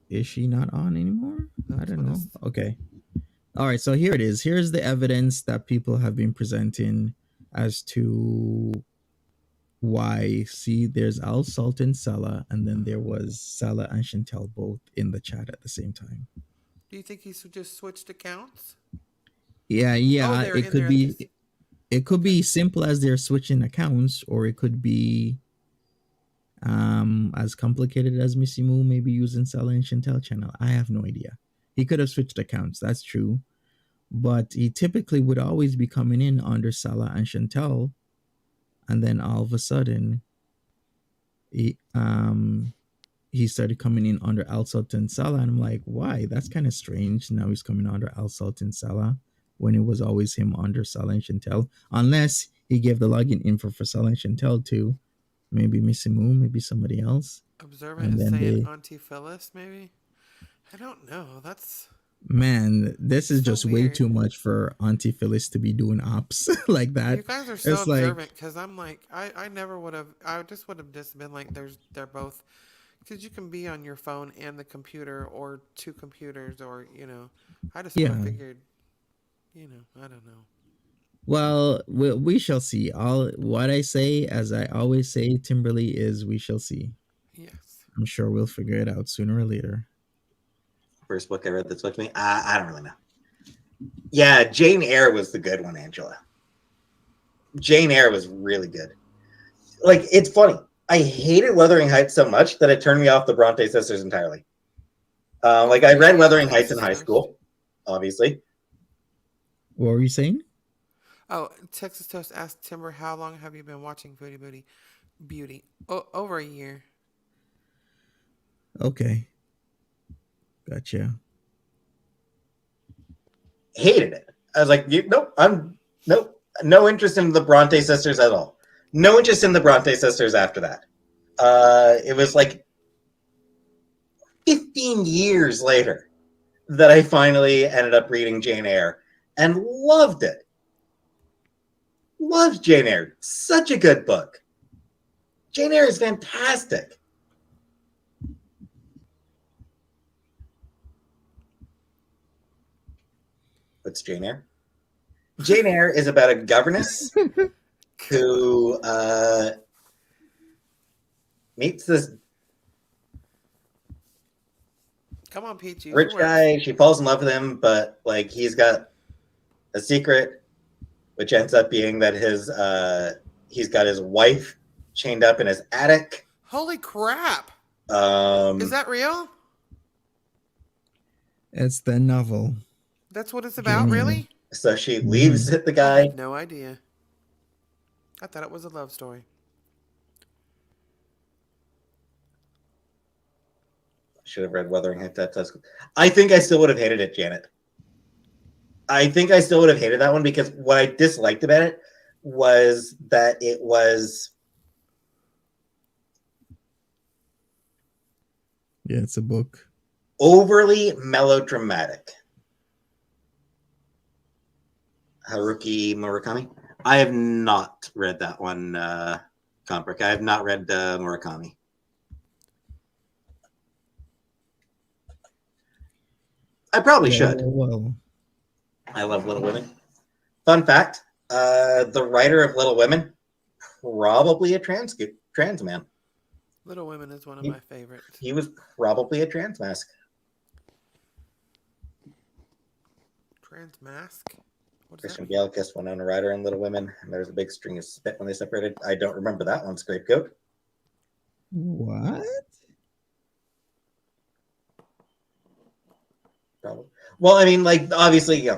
is she not on anymore? I that's don't what know. it's. Okay. All right, so here it is. Here's the evidence that people have been presenting as to why. See, there's Al Sultan Salah, and then there was Salah and Chantel both in the chat at the same time. Do you think he's just switched accounts? Yeah, Oh, yeah. they're It in could there at be this. it could Okay. be simple as they're switching accounts, or it could be as complicated as Missy Moo maybe using Salah and Chantel channel. I have no idea. He could have switched accounts, that's true. But he typically would always be coming in under Salah and Chantel, and then all of a sudden he he started coming in under Al Sultan Salah, and I'm like, why? That's kind of strange. Now he's coming under Al Sultan Salah when it was always him under Salah and Chantel, unless he gave the login info for Salah and Chantel too. Maybe Missy Moo, maybe somebody else, Observant and is then saying they, Auntie Phyllis, maybe? I don't know. That's man, this is so just way weird. too much for Auntie Phyllis to be doing ops like You that. guys are so It's like, observant because I'm like, I never would have, I just would have just been like, they're both, because you can be on your phone and the computer or two computers or, I just would have yeah. figured, I don't know. Well, we shall see. All what I say, as I always say, Timberly, is we shall see. Yes. I'm sure we'll figure it out sooner or later. First book I read that's with me. I don't really know. Yeah, Jane Eyre was the good one, Angela. Jane Eyre was really good. Like, it's funny. I hated Wuthering Heights so much that it turned me off the Bronte sisters entirely. Like, I You read hated Wuthering the Heights in high sisters? school, obviously. What were you saying? Oh, Texas Toast asked Timber, how long have you been watching Foodie Booty Beauty? Over a year. Okay, gotcha. Hated it. I was like, nope, no interest in the Bronte sisters at all. No interest in the Bronte sisters after that. It was like 15 years later that I finally ended up reading Jane Eyre and loved it. Loved Jane Eyre. Such a good book. Jane Eyre is fantastic. What's Jane Eyre? Jane Eyre is about a governess who meets this Come on, Peetz, use your rich words. guy. She falls in love with him, but like he's got a secret, which ends up being that he's got his wife chained up in his attic. Holy crap! Is Um, that real? It's the novel. That's what it's about, Jane Eyre. really? so she leaves Mhm. the I guy. had no idea. I thought it was a love story. Should have read Wuthering Heights. I think I still would have hated it, Janet. I think I still would have hated that one because what I disliked about it was that it was Yeah, it's a book. overly melodramatic. Haruki Murakami. I have not read that one, comic book. I have not read Murakami. I probably Well, should. well. I love Little Women. Fun fact: the writer of Little Women, probably a trans man. Little Women is one of my favorites. He was probably a trans mask. Trans mask? What does Christian that mean? Bale kissed Winona Ryder in Little Women, and there was a big string of spit when they separated. I don't remember that one, Scapegoat. What? Probably. Well, I mean, like, obviously,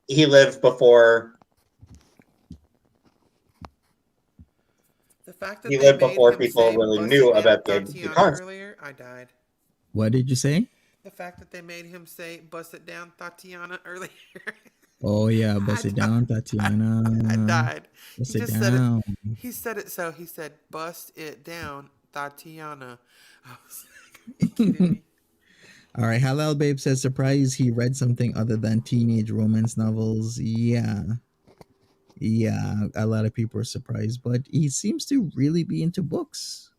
he lived before. The fact that He they lived made before him people say really "bust knew it down, about the Tatiana" concept. earlier, I died. What did you say? The fact that they made him say "bust it down, Tatiana" earlier. Oh yeah, I bust it died. down, Tatiana. I died. He Bust it just said it. down. He said it so. He said "bust it down, Tatiana." I was like, "Are you kidding me?" All right, Halal Babe says surprise he read something other than teenage romance novels. Yeah. Yeah, a lot of people are surprised, but he seems to really be into books.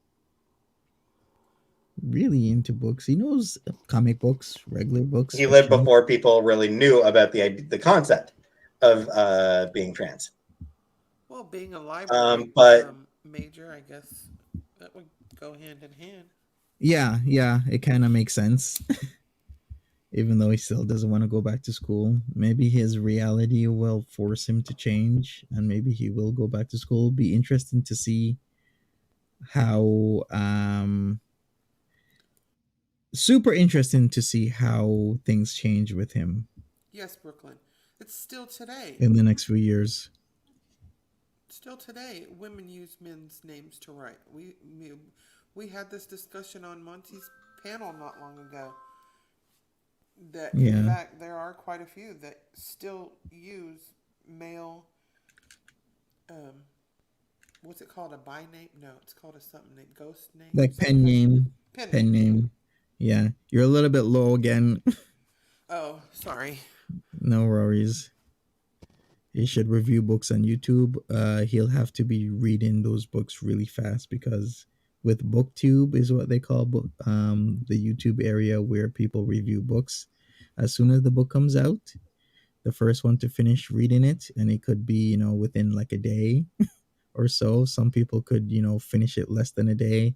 Really into books. He knows comic books, regular books, He lived fiction. before people really knew about the concept of being trans. Well, being a library But major, I guess that would go hand in hand. Yeah, it kind of makes sense. Even though he still doesn't want to go back to school, maybe his reality will force him to change, and maybe he will go back to school. Be interesting to see how super interesting to see how things change with him Yes, Brooklyn. It's still today. in the next few years. Still today, women use men's names to write. We had this discussion on Monty's panel not long ago. That in Yeah, fact there are quite a few that still use male. Um, what's it called? A by name? No, it's called a something name. Ghost name. like Something pen like name, pen pen name. name. Yeah, you're a little bit low again. Oh, sorry. No worries. He should review books on YouTube. He'll have to be reading those books really fast because with Booktube is what they call the YouTube area where people review books. As soon as the book comes out, the first one to finish reading it, and it could be within like a day or so. Some people could finish it less than a day.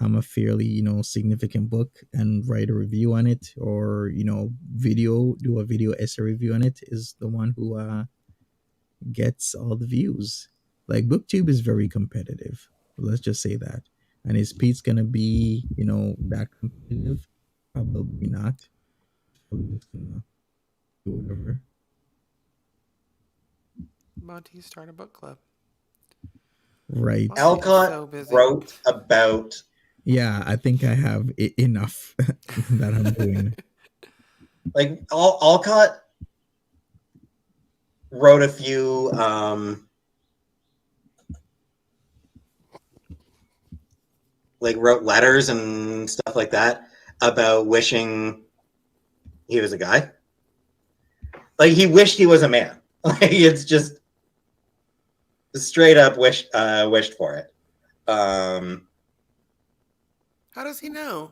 A fairly significant book and write a review on it, or do a video essay review on it is the one who gets all the views. Like Booktube is very competitive. Let's just say that. And is Pete's gonna be, that competitive? Probably not. Probably just gonna do whatever. Monty start a book club. Right. Monty is Alcott so busy. wrote about. Yeah, I think I have enough that I'm doing. Like Alcott wrote a few wrote letters and stuff like that about wishing he was a guy. Like he wished he was a man. Like it's just straight up wished for it. How does he know?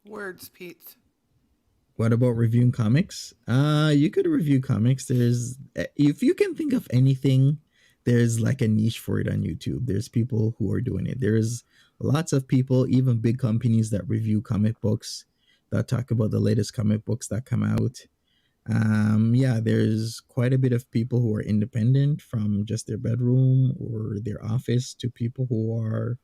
Words, Pete. What about reviewing comics? You could review comics. There's if you can think of anything, there's like a niche for it on YouTube. There's people who are doing it. There's lots of people, even big companies that review comic books, that talk about the latest comic books that come out. Yeah, there's quite a bit of people who are independent from just their bedroom or their office to people who are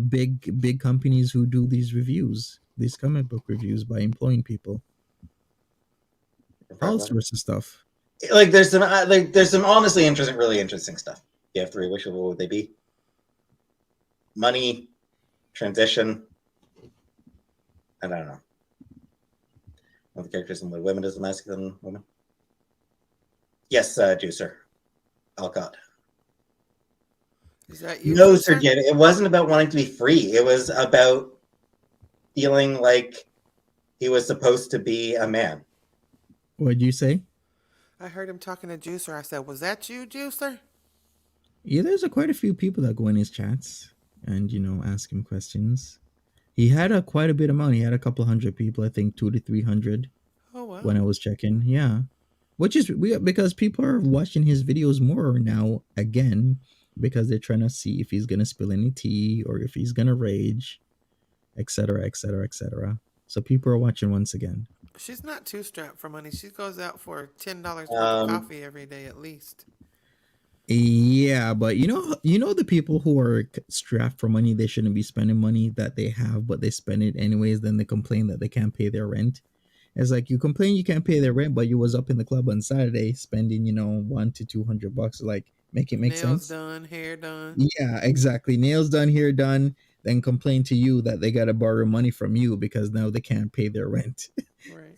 big companies who do these reviews, these comic book reviews by employing people. All sorts of stuff. Like there's some honestly really interesting stuff. You have three wishes. What would they be? Money, transition. I don't know. One of the characters in Little Women is a masculine woman. Yes, Juicer. Alcott. Is that you? No, Juicer? Sir Jim. It wasn't about wanting to be free. It was about feeling like he was supposed to be a man. What'd you say? I heard him talking to Juicer. I said, "Was that you, Juicer?" Yeah, there's quite a few people that go in his chats and ask him questions. He had quite a bit amount. He had a couple hundred people, I think 200 to 300 Oh when wow. I was checking. Yeah, which is weird because people are watching his videos more now again because they're trying to see if he's gonna spill any tea or if he's gonna rage, etc., etc., etc. So people are watching once again. She's not too strapped for money. She goes out for $10 worth of Um, coffee every day at least. Yeah, but the people who are strapped for money, they shouldn't be spending money that they have, but they spend it anyways. Then they complain that they can't pay their rent. It's like you complain you can't pay their rent, but you was up in the club on Saturday spending, $100 to $200. Like, make it make Nails sense? done, hair done. Yeah, exactly. Nails done, hair done. Then complain to you that they gotta borrow money from you because now they can't pay their rent. Right.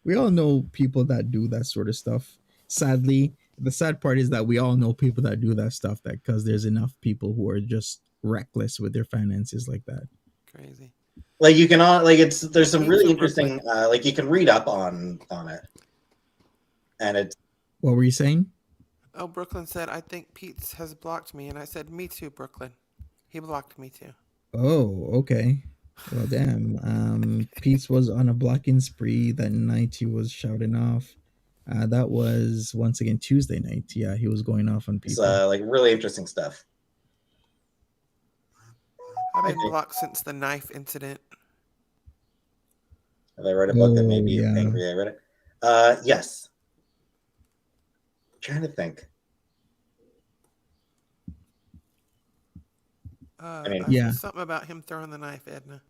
We all know people that do that sort of stuff. Sadly, the sad part is that we all know people that do that stuff that because there's enough people who are just reckless with their finances like that. Crazy. like you can all like it's there's some Peetz really or Brooklyn? interesting like you can read up on it, and it's What were you saying? Oh, Brooklyn said, "I think Peetz has blocked me." And I said, "Me too, Brooklyn. He blocked me too." Oh, okay. Well, damn. Peetz was on a blocking spree that night. He was shouting off. That was once again Tuesday night. Yeah, he was going off on people. like really interesting stuff. I've I been think blocked since the knife incident. if I read a book that made Oh me yeah, angry, I read it. Yes. I'm trying to think. I mean, yeah. Something about him throwing the knife, Edna.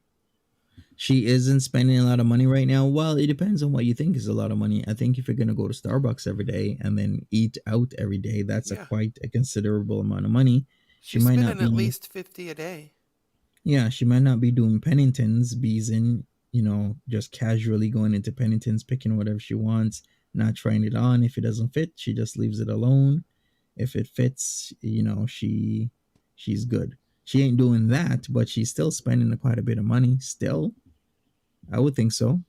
She isn't spending a lot of money right now. Well, it depends on what you think is a lot of money. I think if you're gonna go to Starbucks every day and then eat out every day, that's a Yeah. quite a considerable amount of money. She She's might not spending at be, least 50 a day. yeah, she might not be doing Penningtons, bees in, just casually going into Penningtons, picking whatever she wants, not trying it on. If it doesn't fit, she just leaves it alone. If it fits, she's good. She ain't doing that, but she's still spending quite a bit of money. Still, I would think so.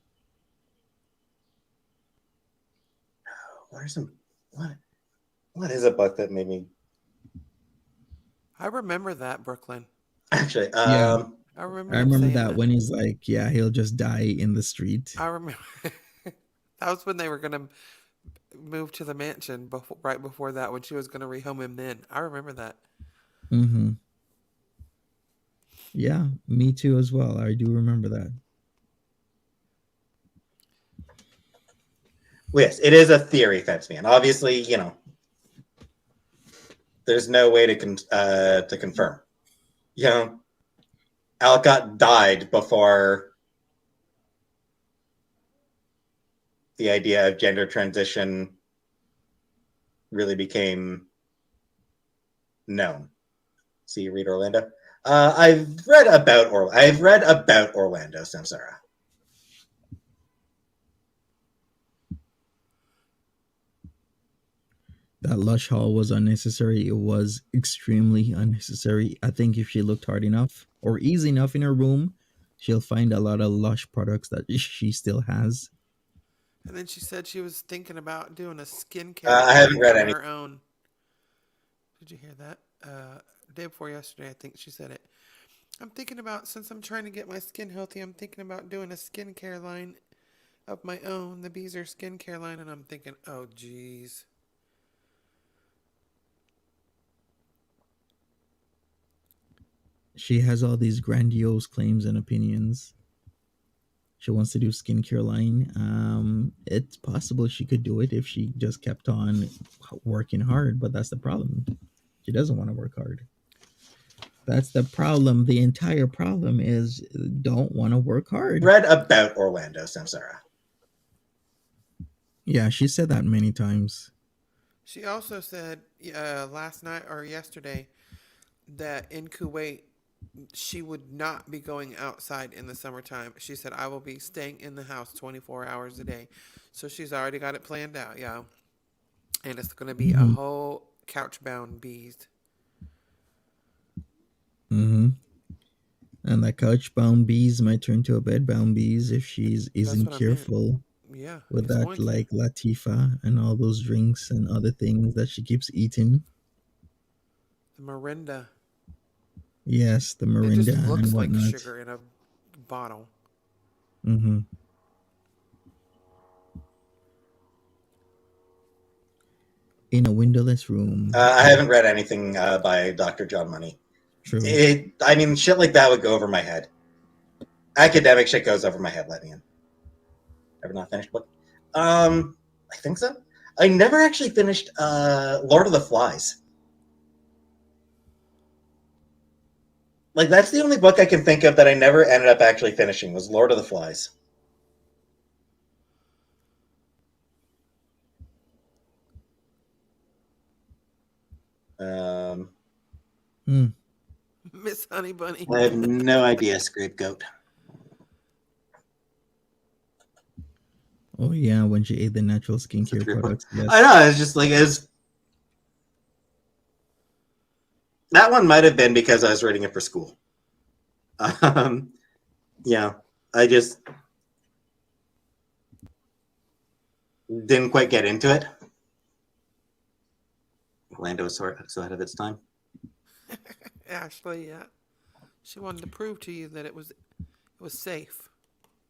where's some what is a book that made me I remember that, Brooklyn. actually Yeah, I remember I him remember saying that that. when he's like, yeah, he'll just die in the street. I remember. That was when they were going to move to the mansion, right before that, when she was going to rehome him then. I remember that. Mm-hmm. Yeah, me too as well. I do remember that. well, yes, it is a theory, Fetzman. Obviously, there's no way to confirm. You know, Alcott died before the idea of gender transition really became known. See, read Orlando. I've read about Orlando Samsara. That Lush haul was unnecessary. It was extremely unnecessary. I think if she looked hard enough or easy enough in her room, she'll find a lot of Lush products that she still has. And then she said she was thinking about doing a skincare I haven't line read of any. her own. Did you hear that? Day before yesterday, I think she said it. I'm thinking about, since I'm trying to get my skin healthy, I'm thinking about doing a skincare line of my own, the Beezer skincare line, and I'm thinking, oh, geez. She has all these grandiose claims and opinions. She wants to do skincare line. It's possible she could do it if she just kept on working hard, but that's the problem. She doesn't want to work hard. That's the problem. The entire problem is don't want to work hard. Read about Orlando Samsara. Yeah, she said that many times. She also said last night or yesterday that in Kuwait, she would not be going outside in the summertime. She said, I will be staying in the house 24 hours a day. So she's already got it planned out, yeah. And it's going to be a Mm-hmm. whole couch-bound bees. Mm-hmm. And that couch bound bees might turn to a bed bound bees if she's That's isn't what I meant. careful. yeah, with he's that going to. like Latifa and all those drinks and other things that she keeps eating. The Mirinda. Yes, the It just Mirinda and looks like whatnot. sugar in a bottle. Mm-hmm. In a windowless room. I haven't read anything by Dr. John Money. True. I mean, shit like that would go over my head. Academic shit goes over my head. Let me in. Ever not finished book? I think so. I never actually finished Lord of the Flies. Like that's the only book I can think of that I never ended up actually finishing was Lord of the Flies. Hmm. Miss Honey Bunny. I have no idea, Scapegoat. Oh yeah, when she ate the natural It's a skincare 3 or 4. products. Yes. I know. It's just like that one might have been because I was reading it for school. Yeah, I just didn't quite get into it. Orlando was so ahead of its time. Ashley, yeah. She wanted to prove to you that it was safe.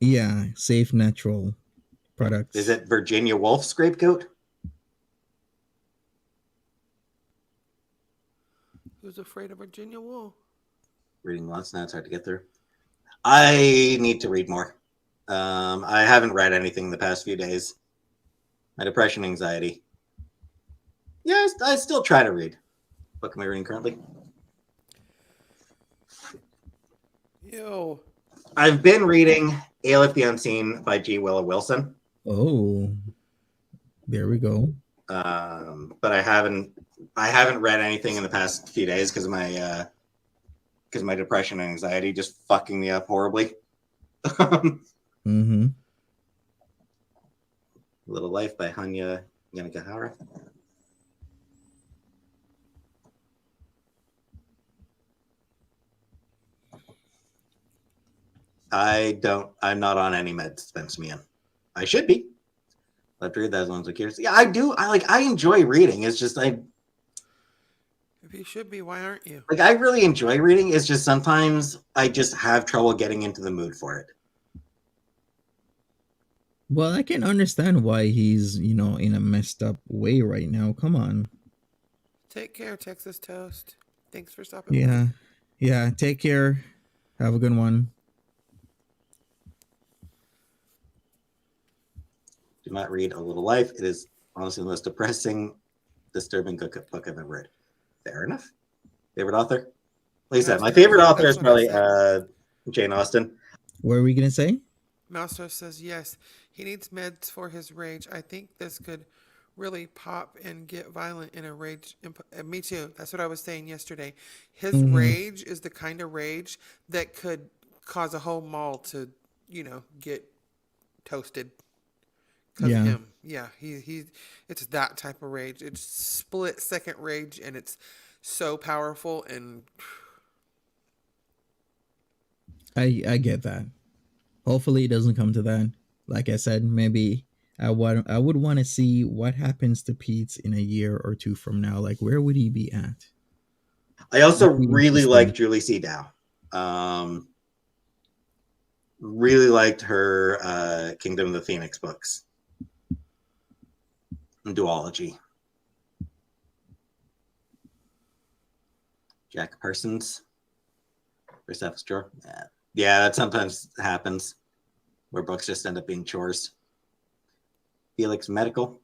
Yeah, safe natural products. Is it Virginia Woolf Scapegoat? Who's afraid of Virginia Woolf? Reading lots now, it's hard to get through. I need to read more. I haven't read anything the past few days. My depression, anxiety. Yeah, I still try to read. What am I reading currently? Yo. I've been reading Aleph the Unseen by G. Willow Wilson. Oh, there we go. But I haven't read anything in the past few days because my depression and anxiety just fucking me up horribly. Mm-hmm. Little Life by Hanya Yanagihara. I'm not on any meds, Spence me in. I should be. I've read that as long as I'm curious. Yeah, I do. I enjoy reading. It's just If you should be, why aren't you? I really enjoy reading. It's just sometimes I just have trouble getting into the mood for it. Well, I can understand why he's, in a messed up way right now. Come on. Take care, Texas Toast. Thanks for stopping Yeah. by. Yeah. Take care. Have a good one. Do not read A Little Life. It is honestly the most depressing, disturbing book I've ever read. Fair enough. Favorite author? Like I said, my favorite author is probably Jane Austen. What are we going to say? Master says yes. He needs meds for his rage. I think this could really pop and get violent in a rage. Me too. That's what I was saying yesterday. His rage is the kind of rage that could cause a whole mall to, get toasted. Because of him. Yeah, he it's that type of rage. It's split second rage and it's so powerful and I get that. Hopefully it doesn't come to that. Like I said, maybe I would want to see what happens to Peetz in a year or two from now. Like, where would he be at? I also really like Julie C. Dow. Really liked her Kingdom of the Phoenix books. Duology. Jack Parsons. For Steph's Drawer. Yeah, that sometimes happens where books just end up being chores. Felix Medical.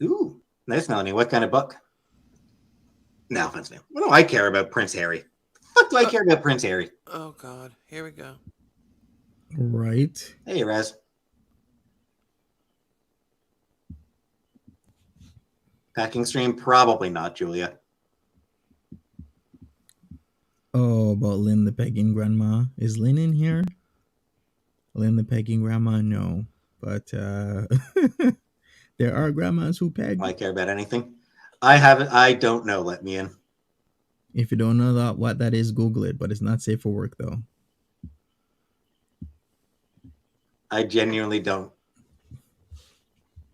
Ooh, nice, Melanie. What kind of book? No offense, man. What do I care about Prince Harry? What do I care about Prince Harry? Oh, God. Here we go. Right. Hey, Raz. Packing stream? Probably not, Julia. Oh, about Lynn the Pegging Grandma. Is Lynn in here? Lynn the Pegging Grandma? No. But there are grandmas who peg. Do I care about anything? I don't know. Let me in. If you don't know what that is, Google it. But it's not safe for work, though. I genuinely don't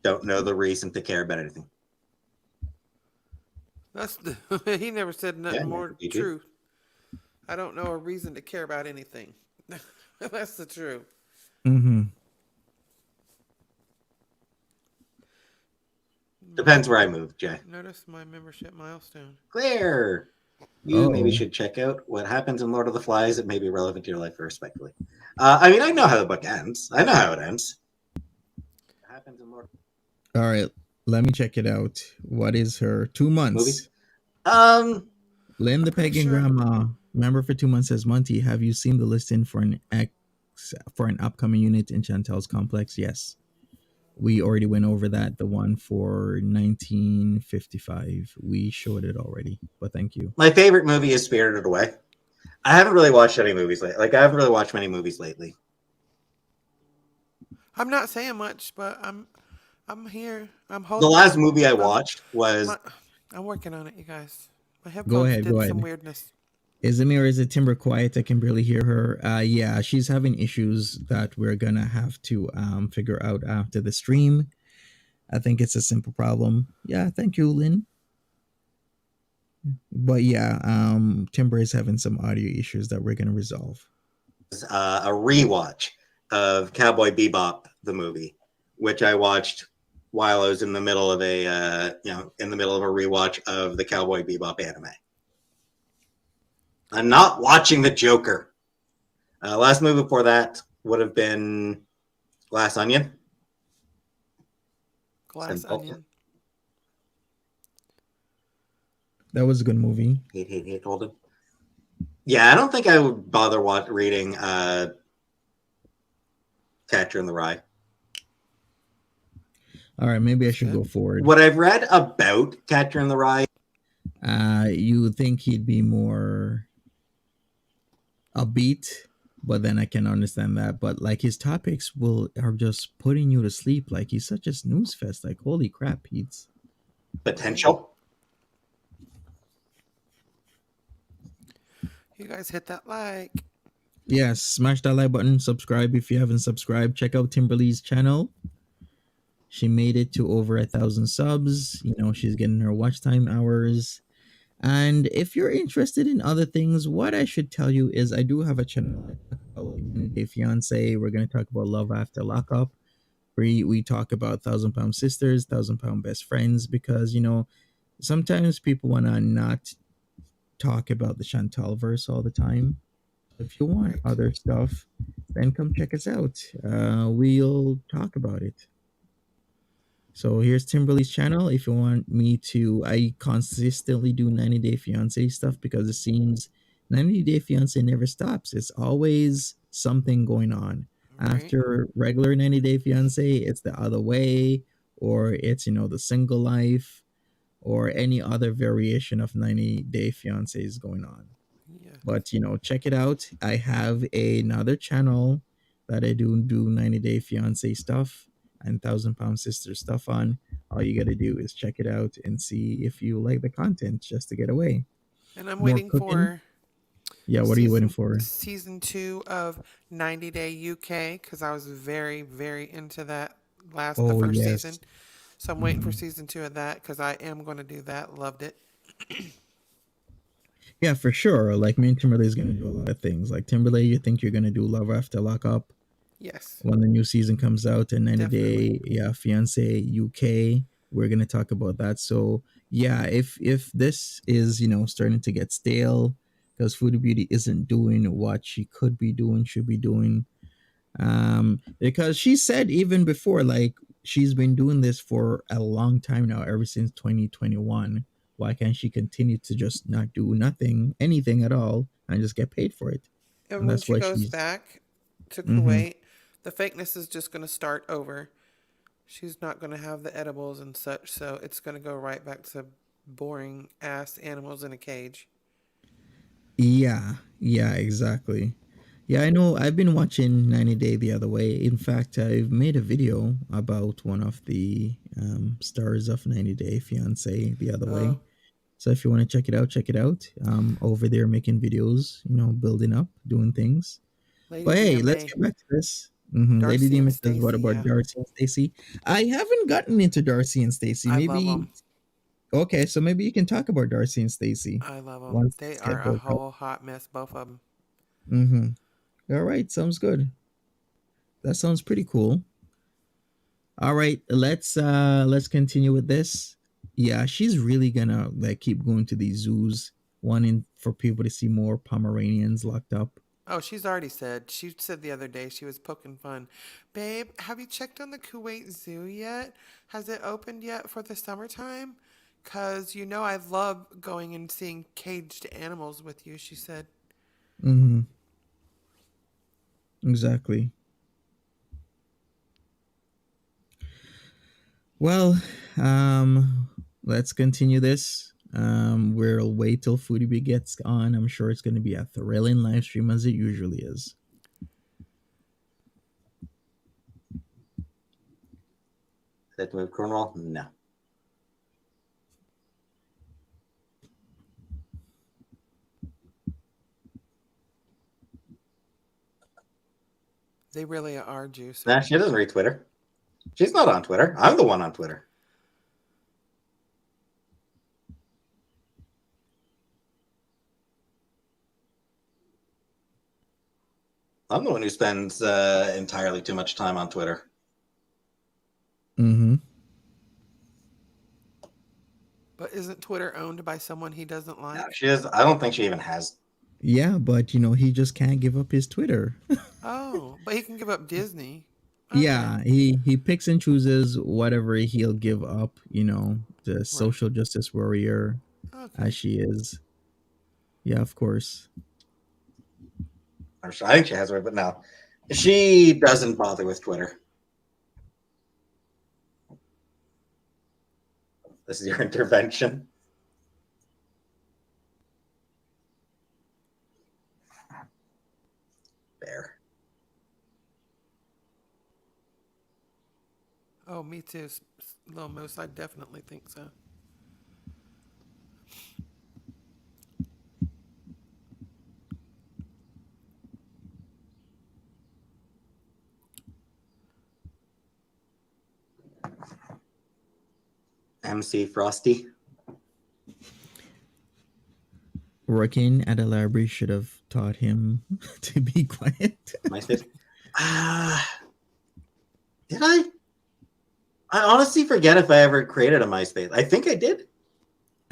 know the reason to care about anything. That's the, he never said nothing more true. I don't know a reason to care about anything. That's the truth. Mm-hmm. Depends where I move, Jay. Notice my membership milestone. Clear. You maybe should check out what happens in Lord of the Flies. It may be relevant to your life respectively. I mean, I know how the book ends. I know how it ends. What happens in Lord. All right, let me check it out. What is her 2 months? Movie? Lynn the Pagan Grandma, member for 2 months, says, Monty, have you seen the listing for an upcoming unit in Chantel's complex? Yes. We already went over that, the one for 1955. We showed it already, but thank you. My favorite movie is Spirited Away. I haven't really watched any movies lately. I haven't really watched many movies lately. I'm not saying much, but I'm here. I'm holding. The last movie I watched was... I'm working on it, you guys. My headphones go ahead. some weirdness. Is it me or is it Timber quiet? I can barely hear her. Yeah, she's having issues that we're gonna have to figure out after the stream. I think it's a simple problem. Yeah, thank you, Lynn. But yeah, Timber is having some audio issues that we're gonna resolve. A rewatch of Cowboy Bebop, the movie, which I watched while I was in the middle of a rewatch of the Cowboy Bebop anime. I'm not watching The Joker. Last movie before that would have been Glass Onion. Glass Onion. That was a good movie. Hate, hold it. Yeah, I don't think I would bother reading Catcher in the Rye. All right, maybe I should go forward. What I've read about Catcher in the Rye, you would think he'd be more upbeat, but then I can understand that. But like his topics are just putting you to sleep. Like he's such a snooze fest. Like holy crap, Peetz. Potential. You guys hit that like. Yes, smash that like button. Subscribe if you haven't subscribed. Check out Timberly's channel. She made it to over 1,000 subs. You know, she's getting her watch time hours. And if you're interested in other things, what I should tell you is I do have a channel, A Fiance. We're going to talk about love after lockup. We talk about 1,000-pound sisters, 1,000-pound best friends, because, you know, sometimes people want to not talk about the Chantal verse all the time. If you want other stuff, then come check us out. We'll talk about it. So here's Timberly's channel. If you want me to, I consistently do 90 Day Fiance stuff because it seems 90 Day Fiance never stops. It's always something going on. Right. After regular 90 Day Fiance, it's the other way, or it's, you know, the single life, or any other variation of 90 Day Fiance is going on. Yeah. But, you know, check it out. I have another channel that I do 90 Day Fiance stuff and 1,000-pound sister stuff on. All you gotta do is check it out and see if you like the content just to get away. And I'm waiting for... Yeah, what are you waiting for? Season 2 of 90 Day UK, because I was very, very into that the first season. So I'm waiting for season 2 of that, because I am going to do that. Loved it. Yeah, for sure. Like, me and Timberlay's going to do a lot of things. Like, Timberlay, you think you're going to do Love After Lockup? Yes. When the new season comes out, and 90 Day Fiance UK, we're going to talk about that. So, yeah, if this is, you know, starting to get stale, because Foodie Beauty isn't doing what she could be doing, should be doing, because she said even before, like, she's been doing this for a long time now, ever since 2021. Why can't she continue to just not do anything at all, and just get paid for it? And when she goes back to Kuwait, the fakeness is just going to start over. She's not going to have the edibles and such, so it's going to go right back to boring ass animals in a cage. Yeah, exactly. Yeah, I know. I've been watching 90 Day the other way. In fact, I've made a video about one of the stars of 90 Day Fiance the other way. So if you want to check it out. Over there making videos, you know, building up, doing things. But hey, let's get back to this. Lady Darcy and Demon says, "What Stacy, about yeah. Darcy and Stacy?" I haven't gotten into Darcy and Stacy. I love Maybe them. okay, so maybe you can talk about Darcy and Stacy I love them. once They things are get a built up. whole hot mess, both of them. Mm-hmm. All right, sounds good. That sounds pretty cool. All right, let's continue with this. Yeah, she's really gonna like keep going to these zoos, wanting for people to see more Pomeranians locked up. Oh, she's already said. She said the other day she was poking fun. Babe, have you checked on the Kuwait Zoo yet? Has it opened yet for the summertime? Cause you know I love going and seeing caged animals with you, she said. Mm-hmm. Exactly. Well, let's continue this. We'll wait till Foodie gets on. I'm sure it's going to be a thrilling live stream as it usually is. That move Cornwall? No. They really are juicy. Nah, she doesn't read Twitter. She's not on Twitter. I'm the one on Twitter. I'm the one who spends entirely too much time on Twitter. Mm-hmm. But isn't Twitter owned by someone he doesn't like? No, she is. I don't think she even has. Yeah, but he just can't give up his Twitter. Oh, but he can give up Disney. Okay. Yeah, he picks and chooses whatever he'll give up. The Right. social justice warrior Okay. as she is. Yeah, of course. I think she has her, but no. She doesn't bother with Twitter. This is your intervention. There. Oh, me too. Little Moose, I definitely think so. MC Frosty. Working at a library should have taught him to be quiet. MySpace. Did I? I honestly forget if I ever created a MySpace. I think I did.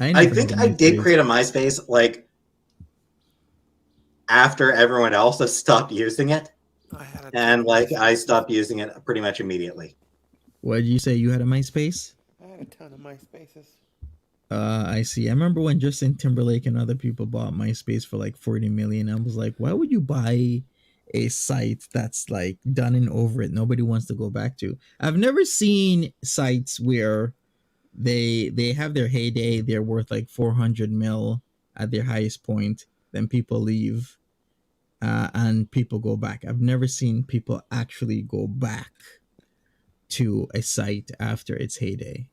I think I did create a MySpace like after everyone else has stopped using it. I stopped using it pretty much immediately. What did you say? You had a MySpace? I had a ton of MySpaces. I see. I remember when Justin Timberlake and other people bought MySpace for like 40 million. I was like, why would you buy a site that's like done and over it? Nobody wants to go back to. I've never seen sites where they have their heyday, they're worth like 400 mil at their highest point, then people leave, and people go back. I've never seen people actually go back to a site after its heyday.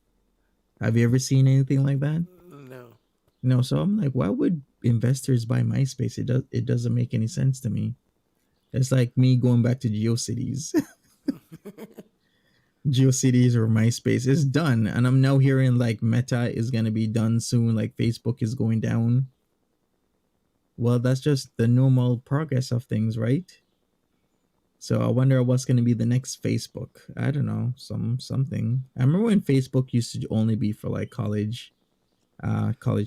Have you ever seen anything like that? No. No. So I'm like, why would investors buy MySpace? It doesn't make any sense to me. It's like me going back to GeoCities. GeoCities or MySpace is done, and I'm now hearing like Meta is gonna be done soon. Like Facebook is going down. Well, that's just the normal progress of things, right? So I wonder what's going to be the next Facebook. I don't know, something. I remember when Facebook used to only be for like college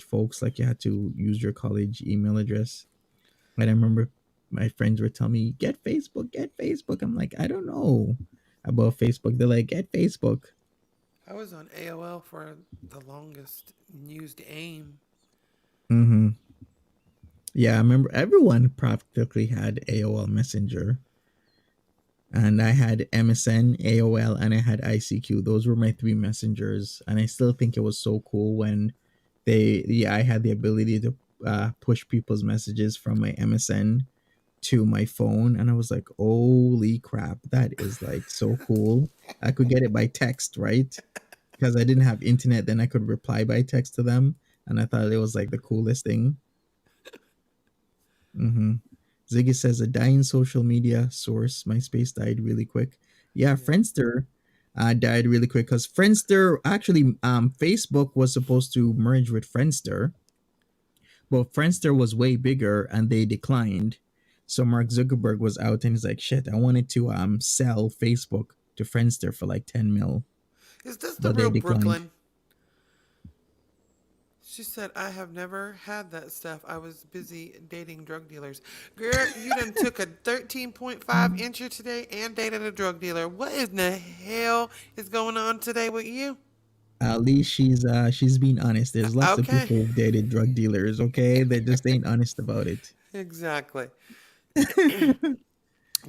folks. Like you had to use your college email address. And I remember my friends were telling me, "Get Facebook, get Facebook." I'm like, I don't know about Facebook. They're like, "Get Facebook." I was on AOL for the longest. Used AIM. Mm-hmm. Yeah, I remember everyone practically had AOL Messenger. And I had MSN, AOL, and I had ICQ. Those were my three messengers, and I still think it was so cool when I had the ability to push people's messages from my MSN to my phone, and I was like, "Holy crap, that is like so cool!" I could get it by text, right? Because I didn't have internet, then I could reply by text to them, and I thought it was like the coolest thing. Mm-hmm. Ziggy says a dying social media source. MySpace died really quick. Yeah, Yeah. Friendster died really quick because Friendster actually Facebook was supposed to merge with Friendster, but Friendster was way bigger and they declined. So Mark Zuckerberg was out and he's like, "Shit, I wanted to sell Facebook to Friendster for like 10 mil, Is this the but they real declined." Brooklyn? She said, I have never had that stuff. I was busy dating drug dealers. Girl, you done took a 13.5 incher today and dated a drug dealer. What in the hell is going on today with you? At least she's being honest. There's lots of Okay. people who've dated drug dealers, okay? They just ain't honest about it. Exactly. Girl,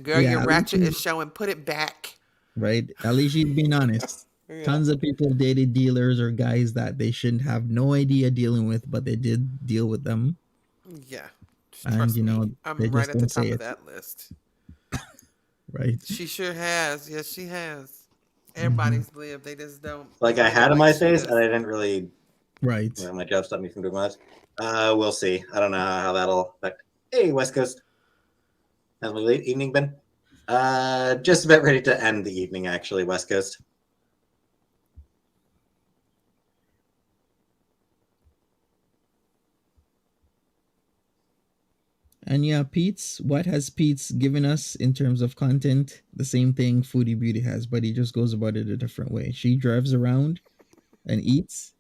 your Yeah, at least ratchet she's is showing. Put it back. right. At least she's being honest. Yeah. Tons of people have dated dealers or guys that they shouldn't have no idea dealing with, but they did deal with them. Yeah. And Trust me. they I'm right just at the don't say top of it. that list. Right. She sure has. Yes, she has. Hmm. Everybody's lived. They just don't Like I live it had a like she MySpace, and I does. didn't really. Right. Well, my job stopped me from doing much. We'll see. I don't know how that'll affect. Hey, West Coast. How's my late evening been? Just about ready to end the evening, actually, West Coast. And yeah, Pete's, what has Pete's given us in terms of content? The same thing Foodie Beauty has, but he just goes about it a different way. She drives around and eats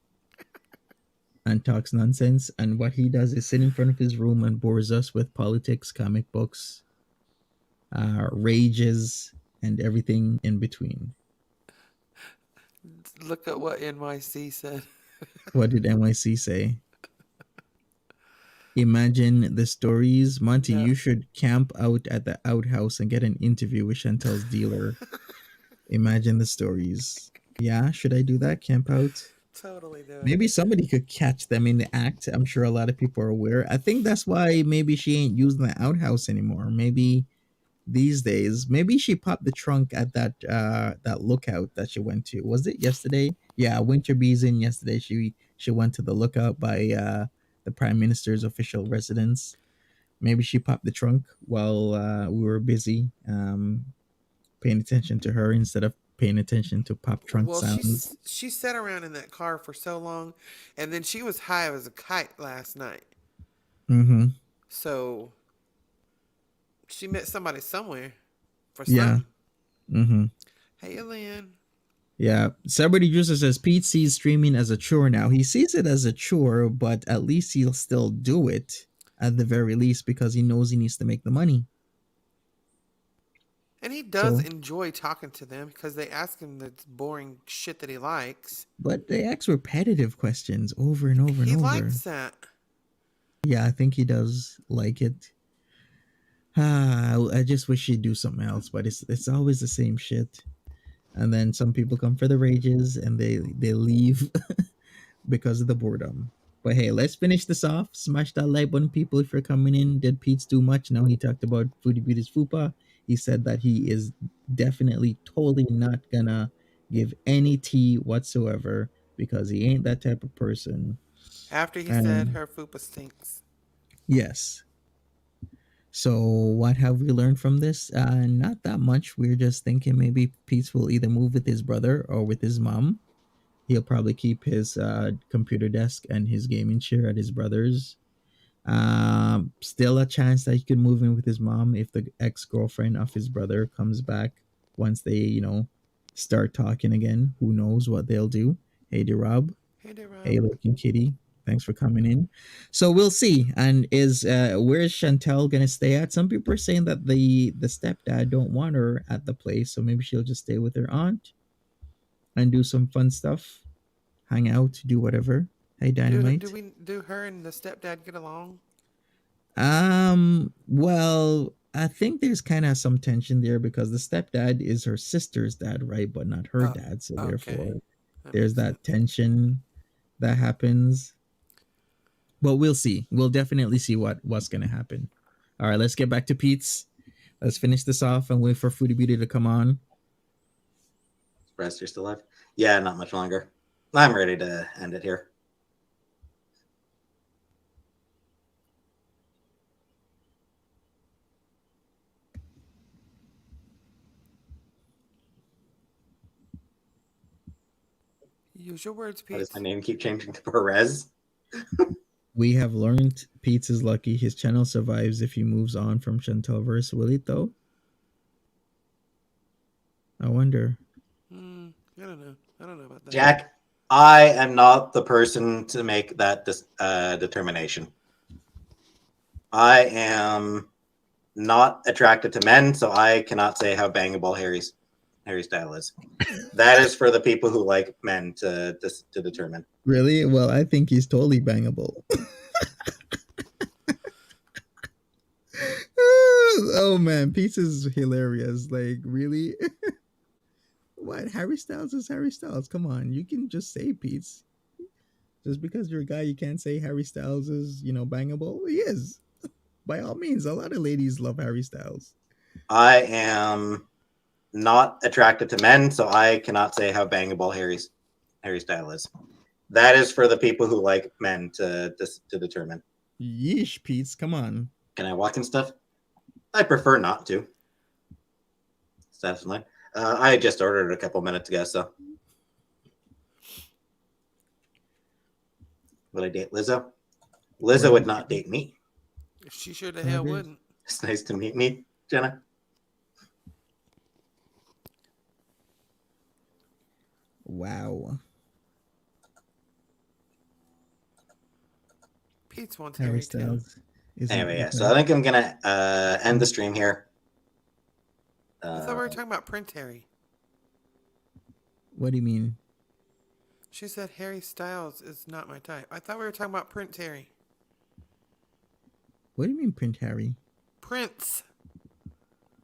and talks nonsense, and what he does is sit in front of his room and bores us with politics, comic books, rages, and everything in between. Look at what NYC said. What did NYC say? Imagine the stories. Monty, No. you should camp out at the outhouse and get an interview with Chantel's dealer. Imagine the stories. Yeah, should I do that? Camp out? Totally do it. Maybe somebody could catch them in the act. I'm sure a lot of people are aware. I think that's why maybe she ain't using the outhouse anymore. Maybe these days, maybe she popped the trunk at that lookout that she went to. Was it yesterday? Yeah, Winter Bees in yesterday. She went to the lookout by the Prime Minister's official residence. Maybe she popped the trunk while we were busy paying attention to her instead of paying attention to pop trunk Well, sounds. she sat around in that car for so long, and then she was high as a kite last night. Mm-hmm. So she met somebody somewhere for Yeah. something. Mm-hmm. Hey, Lynn. Yeah. Celebrity Juicer says Pete sees streaming as a chore now. He sees it as a chore, but at least he'll still do it at the very least because he knows he needs to make the money. And he does So, enjoy talking to them because they ask him the boring shit that he likes. but they ask repetitive questions over and over and He over. likes that. Yeah, I think he does like it. I just wish he'd do something else, but it's always the same shit. And then some people come for the rages and they leave because of the boredom. But hey, let's finish this off. Smash that like button, people, if you're coming in. Did Pete's do much? Now he talked about Foodie Beauty's Fupa. He said that he is definitely totally not gonna give any tea whatsoever because he ain't that type of person. After he said And her fupa stinks. yes. So what have we learned from this? Not that much. We're just thinking maybe Pete's will either move with his brother or with his mom. He'll probably keep his computer desk and his gaming chair at his brother's. Still a chance that he could move in with his mom if the ex girlfriend of his brother comes back once they, start talking again. Who knows what they'll do? Hey, Rob. Hey there, Rob. Hey, looking kitty. Thanks for coming in. So we'll see. And is where is Chantel gonna stay at? Some people are saying that the stepdad don't want her at the place, so maybe she'll just stay with her aunt and do some fun stuff, hang out, do whatever. Hey, Dynamite. Do her and the stepdad get along? Well, I think there's kind of some tension there because the stepdad is her sister's dad, right? But not her Oh, dad. So okay. therefore, That there's makes that sense. tension that happens. But we'll see. We'll definitely see what's gonna happen. All right, let's get back to Pete's. Let's finish this off and wait for Foodie Beauty to come on. Surprised you're still alive. Yeah, not much longer. I'm ready to end it here. Use your words, Why does Peetz. my name keep changing to Perez? We have learned Peetz is lucky his channel survives if he moves on from Chantelverse. Will it though? I wonder. I don't know. I don't know about that. Jack, I am not the person to make that determination. I am not attracted to men, so I cannot say how bangable Harry's style is. That is for the people who like men to determine. Really? Well, I think he's totally bangable. Oh man, Peetz is hilarious. Like, really? What? Harry Styles is Harry Styles. Come on, you can just say Peetz. Just because you're a guy, you can't say Harry Styles is, bangable. He is. By all means, a lot of ladies love Harry Styles. I am not attracted to men, so I cannot say how bangable Harry's style is. That is for the people who like men to determine. Yeesh, Peetz, come on. Can I walk and stuff? I prefer not to. Definitely. I just ordered it a couple minutes ago, so. Would I date Lizzo? Lizzo would not date me. She sure the hell wouldn't. It's nice to meet me, Jenna. Wow. Peetz wants Harry Harry too. Styles. Anyway, yeah. So I think I'm gonna end the stream here. I thought we were talking about Print Harry. What do you mean? She said Harry Styles is not my type. I thought we were talking about Print Harry. What do you mean, Print Harry? Prince.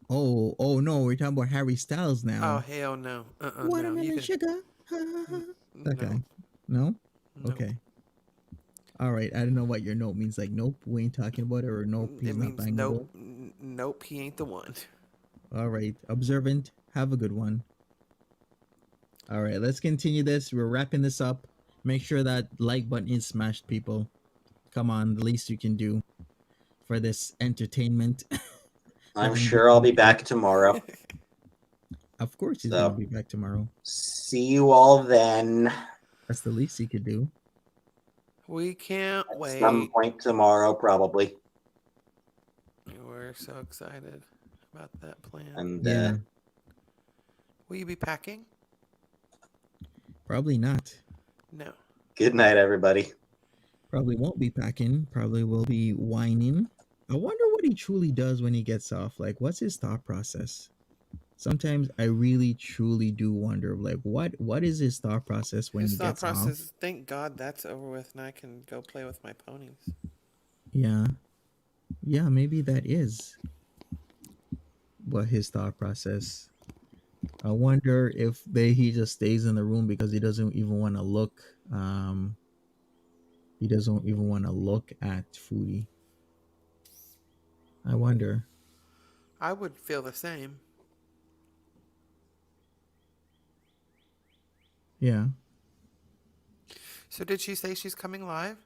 Oh no, we're talking about Harry Styles now. Oh hell no. Watermelon no. sugar. That guy. No? No. Okay. All right. I don't know what your nope means. Like, nope, we ain't talking about it, or nope, he's It not means bangable. nope, he ain't the one. All right. Observant. Have a good one. All right. Let's continue this. We're wrapping this up. Make sure that like button is smashed, people. Come on. The least you can do for this entertainment. I'm sure I'll be back tomorrow. Of course he's going to be back tomorrow. See you all then. That's the least he could do. We can't wait. At some point tomorrow, probably. We're so excited about that plan. And Yeah. Will you be packing? Probably not. No. Good night, everybody. Probably won't be packing. Probably will be whining. I wonder what he truly does when he gets off. Like, what's his thought process? Sometimes I really, truly do wonder, like, what is his thought process when he gets off? His thought process, thank God that's over with and I can go play with my ponies. Yeah. Yeah, maybe that is what his thought process. I wonder if he just stays in the room because he doesn't even want to look. He doesn't even want to look at Foodie. I wonder. I would feel the same. Yeah. So did she say she's coming live?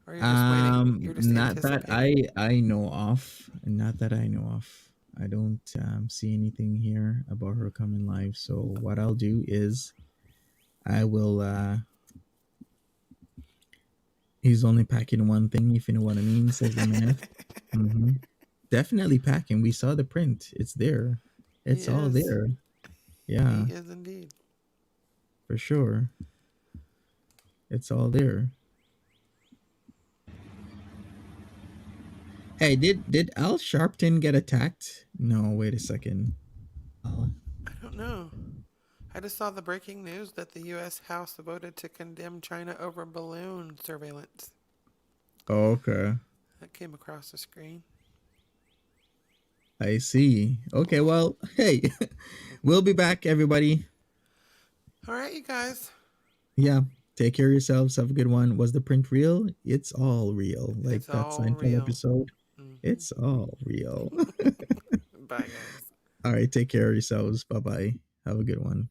Or you're just waiting? You're just not that I know of. Not that I know of. I don't see anything here about her coming live. So what I'll do is I will he's only packing one thing, if you know what I mean, says the man. Mm-hmm. Definitely packing. We saw the print. It's there. It's all there. Yeah. He is indeed. For sure. It's all there. Hey, did Al Sharpton get attacked? No, wait a second. I don't know. I just saw the breaking news that the U.S. House voted to condemn China over balloon surveillance. Oh, okay. That came across the screen. I see. Okay, well, hey, we'll be back, everybody. All right, you guys. Yeah, take care of yourselves. Have a good one. Was the print real? It's all real. Like it's that Seinfeld episode. Mm-hmm. It's all real. Bye, guys. All right, take care of yourselves. Bye-bye. Have a good one.